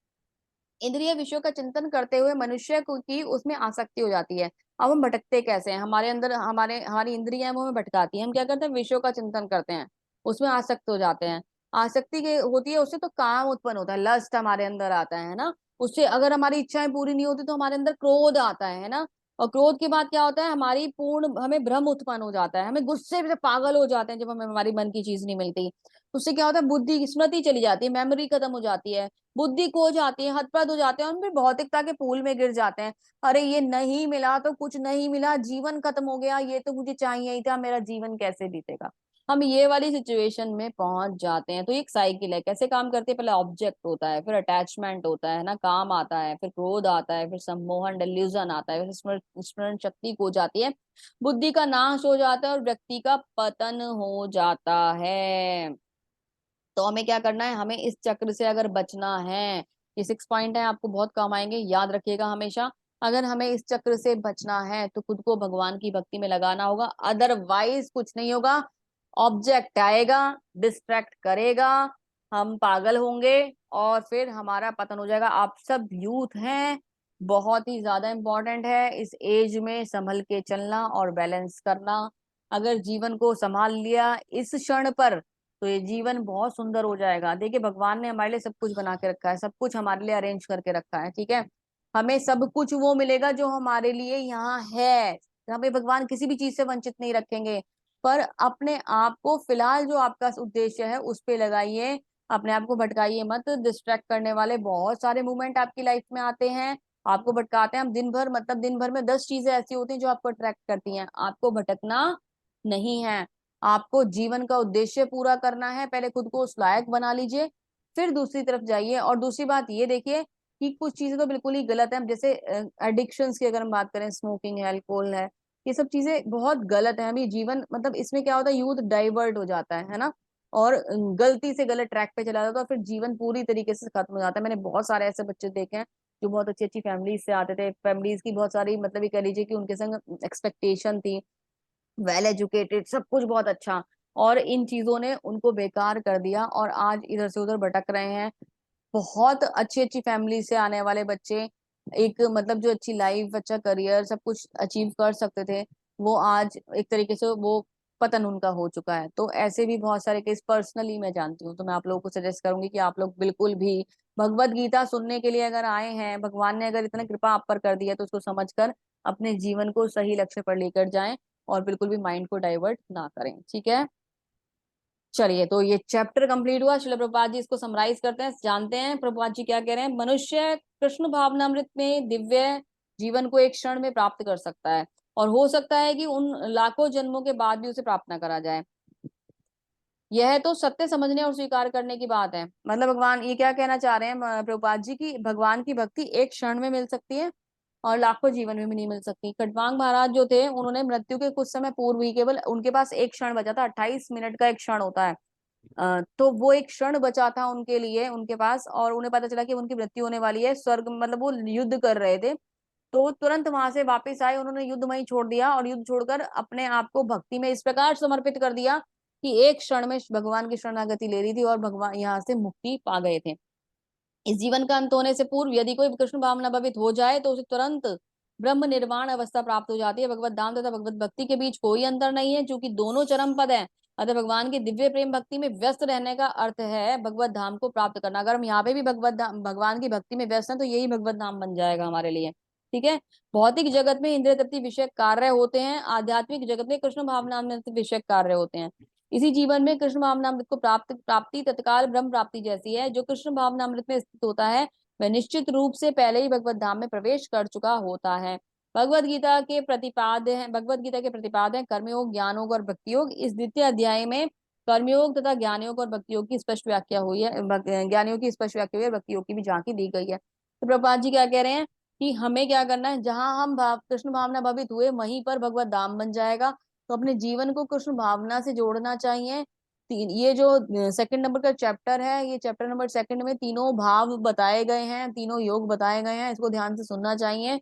इंद्रिय विषयों का चिंतन करते हुए मनुष्य को की उसमें आसक्ति हो जाती है। अब हम भटकते कैसे हैं, हमारे अंदर हमारी इंद्रियां हैं वो हमें भटकाती हैं। हम क्या करते हैं, विषयों का चिंतन करते हैं, उसमें आसक्त हो जाते हैं। आसक्ति के होती है, उससे तो काम उत्पन्न होता है, लस्ट हमारे अंदर आता है ना। उससे अगर हमारी इच्छाएं पूरी नहीं होती तो हमारे अंदर क्रोध आता है ना। और क्रोध के बाद क्या होता है, हमारी पूर्ण हमें भ्रम उत्पन्न हो जाता है, हमें गुस्से से पागल हो जाते हैं जब हमें हमारी मन की चीज नहीं मिलती। उससे क्या होता है, बुद्धि की स्मृति चली जाती है, मेमोरी खत्म हो जाती है, बुद्धि खो जाती है, हतप्रद हो जाते हैं, और फिर भौतिकता के पूल में गिर जाते हैं। अरे ये नहीं मिला तो कुछ नहीं मिला, जीवन खत्म हो गया, ये तो मुझे चाहिए ही था, मेरा जीवन कैसे बीतेगा। हम ये वाली सिचुएशन में पहुंच जाते हैं। तो ये एक साइकिल है, कैसे काम करती है, पहले ऑब्जेक्ट होता है, फिर अटैचमेंट होता है ना, काम आता है, फिर क्रोध आता है, फिर सम्मोहन डिल्यूजन आता है, फिर स्मरण शक्ति खो जाती है, बुद्धि का नाश हो जाता है और व्यक्ति का पतन हो जाता है। तो हमें क्या करना है, हमें इस चक्र से अगर बचना है, ये 6 पॉइंट है, आपको बहुत काम आएंगे, याद रखिएगा हमेशा। अगर हमें इस चक्र से बचना है तो खुद को भगवान की भक्ति में लगाना होगा, अदरवाइज कुछ नहीं होगा। ऑब्जेक्ट आएगा, डिस्ट्रैक्ट करेगा, हम पागल होंगे, और फिर हमारा पतन हो जाएगा। आप सब यूथ हैं, बहुत ही ज्यादा इंपॉर्टेंट है इस एज में संभल के चलना और बैलेंस करना। अगर जीवन को संभाल लिया इस क्षण पर, तो ये जीवन बहुत सुंदर हो जाएगा। देखिए भगवान ने हमारे लिए सब कुछ बना के रखा है, सब कुछ हमारे लिए अरेंज करके रखा है, ठीक है। हमें सब कुछ वो मिलेगा जो हमारे लिए यहाँ है। हमें भगवान किसी भी चीज से वंचित नहीं रखेंगे। पर अपने आप को फिलहाल जो आपका उद्देश्य है उस पे लगाइए, अपने आप को भटकाइए मत। डिस्ट्रैक्ट करने वाले बहुत सारे मूवमेंट आपकी लाइफ में आते हैं, आपको भटकाते हैं। हम दिन भर, मतलब दिन भर में 10 चीजें ऐसी होती हैं जो आपको अट्रैक्ट करती हैं, आपको भटकना नहीं है। आपको जीवन का उद्देश्य पूरा करना है, पहले खुद को उस लायक बना लीजिए, फिर दूसरी तरफ जाइए। और दूसरी बात ये देखिए कि कुछ चीजें तो बिल्कुल ही गलत है, जैसे एडिक्शंस की अगर हम बात करें, स्मोकिंग है, अल्कोहल है, ये सब चीजें बहुत गलत है। अभी जीवन मतलब इसमें क्या होता है, यूथ डाइवर्ट हो जाता है ना, और गलती से गलत ट्रैक पे चला जाता है, और फिर जीवन पूरी तरीके से खत्म हो जाता है। मैंने बहुत सारे ऐसे बच्चे देखे हैं जो बहुत अच्छी अच्छी फैमिलीज से आते थे, फैमिलीज की बहुत सारी मतलब ये कह लीजिए कि उनके संग एक्सपेक्टेशन थी, वेल एजुकेटेड, सब कुछ बहुत अच्छा, और इन चीजों ने उनको बेकार कर दिया और आज इधर से उधर भटक रहे हैं। बहुत अच्छी अच्छी फैमिली से आने वाले बच्चे, एक मतलब जो अच्छी लाइफ, अच्छा करियर, सब कुछ अचीव कर सकते थे, वो आज एक तरीके से वो पतन उनका हो चुका है। तो ऐसे भी बहुत सारे केस पर्सनली मैं जानती हूँ। तो मैं आप लोगों को सजेस्ट करूंगी कि आप लोग बिल्कुल भी भगवत गीता सुनने के लिए अगर आए हैं, भगवान ने अगर इतना कृपा आप पर कर दी है, तो उसको समझकर अपने जीवन को सही लक्ष्य पर लेकर जाएं, और बिल्कुल भी माइंड को डाइवर्ट ना करें, ठीक है। चलिए, तो ये चैप्टर कंप्लीट हुआ। शिल प्रभुपाद जी इसको समराइज करते हैं, जानते हैं प्रभुपाद जी क्या कह रहे हैं। मनुष्य कृष्ण भावनामृत में दिव्य जीवन को एक क्षण में प्राप्त कर सकता है, और हो सकता है कि उन लाखों जन्मों के बाद भी उसे प्राप्त ना करा जाए। यह तो सत्य समझने और स्वीकार करने की बात है। मतलब भगवान ये क्या कहना चाह रहे हैं प्रभुपाद जी की, भगवान की भक्ति एक क्षण में मिल सकती है और लाखों जीवन में भी नहीं मिल सकती। खट्वांग महाराज जो थे, उन्होंने मृत्यु के कुछ समय पूर्व ही, केवल उनके पास एक क्षण बचा था, 28 मिनट का एक क्षण होता है। तो वो एक क्षण बचा था उनके लिए, उनके पास, और उन्हें पता चला कि उनकी मृत्यु होने वाली है। स्वर्ग मतलब वो युद्ध कर रहे थे, तो तुरंत वहां से वापस आए, उन्होंने युद्ध वहीं छोड़ दिया और युद्ध छोड़कर अपने आप को भक्ति में इस प्रकार समर्पित कर दिया कि एक क्षण में भगवान की शरणागति ले रही थी और भगवान यहाँ से मुक्ति पा गए थे। इस जीवन का अंत होने से पूर्व यदि कोई कृष्ण भावना भावित हो जाए तो उसे तुरंत ब्रह्म निर्वाण अवस्था प्राप्त हो जाती है। भगवत धाम तथा भगवत भक्ति के बीच कोई अंतर नहीं है, क्योंकि दोनों चरम पद हैं। अतः भगवान की दिव्य प्रेम भक्ति में व्यस्त रहने का अर्थ है भगवत धाम को प्राप्त करना। अगर हम यहाँ पे भी भगवत धाम भगवान की भक्ति में व्यस्त हैं तो यही भगवत धाम बन जाएगा हमारे लिए। ठीक है। भौतिक जगत में इंद्रिय तृप्ति विषय कार्य होते हैं, आध्यात्मिक जगत में कृष्ण भावना विषय कार्य होते हैं। इसी जीवन में कृष्ण भावनामृत को प्राप्ति तत्काल ब्रह्म प्राप्ति जैसी है। जो कृष्ण भावनामृत में स्थित होता है वह निश्चित रूप से पहले ही भगवत धाम में प्रवेश कर चुका होता है। भगवत गीता के प्रतिपाद है कर्मयोग, ज्ञान योग और भक्ति योग। इस द्वितीय अध्याय में कर्मयोग तथा ज्ञान योग और भक्ति योग की स्पष्ट व्याख्या हुई है। ज्ञान योग की स्पष्ट व्याख्या हुई है, भक्ति योग की भी झांकी दी गई है। तो प्रभुपाद जी क्या कह रहे हैं कि हमें क्या करना है, जहां हम कृष्ण भावना भावित हुए वहीं पर भगवत धाम बन जाएगा। तो अपने जीवन को कृष्ण भावना से जोड़ना चाहिए। ये जो सेकंड नंबर का चैप्टर है, ये चैप्टर नंबर सेकंड में तीनों भाव बताए गए हैं, तीनों योग बताए गए हैं, इसको ध्यान से सुनना चाहिए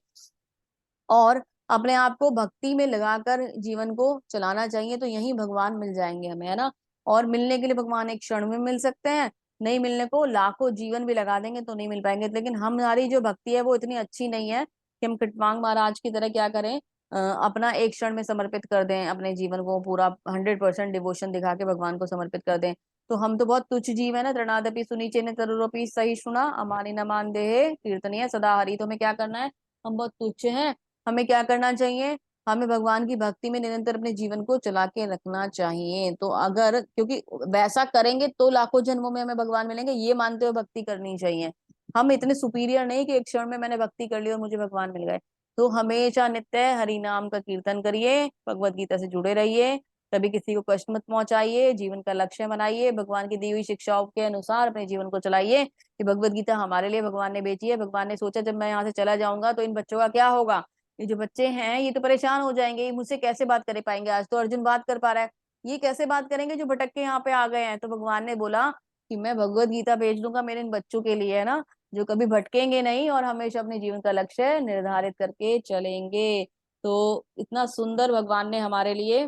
और अपने आप को भक्ति में लगाकर जीवन को चलाना चाहिए। तो यही भगवान मिल जाएंगे हमें, है ना। और मिलने के लिए भगवान एक क्षण में मिल सकते हैं, नहीं मिलने को लाखों जीवन भी लगा देंगे तो नहीं मिल पाएंगे। लेकिन हमारी जो भक्ति है वो इतनी अच्छी नहीं है कि हम खटवांग महाराज की तरह क्या करें, अपना एक क्षण में समर्पित कर दें, अपने जीवन को पूरा 100% डिवोशन दिखा के भगवान को समर्पित कर दें। तो हम तो बहुत तुच्छ जीव है ना। तृणादपि सुनीचे ने तरुरोपी सही सुना अमानी न मान देहे कीर्तनीय सदा हरि। तो हमें क्या करना है, हम बहुत तुच्छ हैं, हमें क्या करना चाहिए, हमें भगवान की भक्ति में निरंतर अपने जीवन को चला के रखना चाहिए। तो अगर क्योंकि वैसा करेंगे तो लाखों जन्मों में हमें भगवान मिलेंगे, ये मानते हुए भक्ति करनी चाहिए। हम इतने सुपीरियर नहीं कि एक क्षण में मैंने भक्ति कर ली और मुझे भगवान मिल गए। तो हमेशा नित्य हरि नाम का कीर्तन करिए, भगवत गीता से जुड़े रहिए, कभी किसी को कष्ट मत पहुंचाइए, जीवन का लक्ष्य बनाइए, भगवान की दी हुई शिक्षाओं के अनुसार अपने जीवन को चलाइए। कि भगवत गीता हमारे लिए भगवान ने बेची है। भगवान ने सोचा जब मैं यहाँ से चला जाऊंगा तो इन बच्चों का क्या होगा, ये जो बच्चे हैं ये तो परेशान हो जाएंगे, ये मुझसे कैसे बात कर पाएंगे। आज तो अर्जुन बात कर पा रहा है, ये कैसे बात करेंगे जो भटक के यहाँ पे आ गए हैं। तो भगवान ने बोला कि मैं भगवत गीता भेज दूंगा मेरे इन बच्चों के लिए, है ना, जो कभी भटकेंगे नहीं और हमेशा अपने जीवन का लक्ष्य निर्धारित करके चलेंगे। तो इतना सुंदर भगवान ने हमारे लिए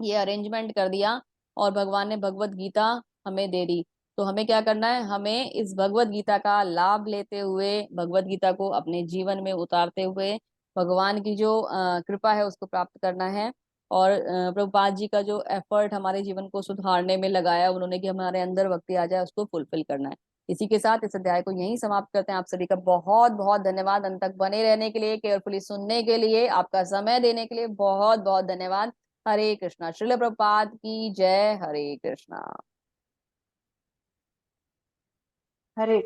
ये अरेंजमेंट कर दिया और भगवान ने भगवत गीता हमें दे दी। तो हमें क्या करना है, हमें इस भगवत गीता का लाभ लेते हुए, भगवत गीता को अपने जीवन में उतारते हुए भगवान की जो कृपा है उसको प्राप्त करना है। और प्रभुपाद जी का जो एफर्ट हमारे जीवन को सुधारने में लगाया उन्होंने कि हमारे अंदर भक्ति आ जाए, उसको फुलफिल करना है। इसी के साथ इस अध्याय को यहीं समाप्त करते हैं। आप सभी का बहुत बहुत धन्यवाद, अंत तक बने रहने के लिए, केयरफुली सुनने के लिए, आपका समय देने के लिए बहुत बहुत धन्यवाद। हरे कृष्णा। श्रील प्रभुपाद की जय। हरे कृष्णा। हरे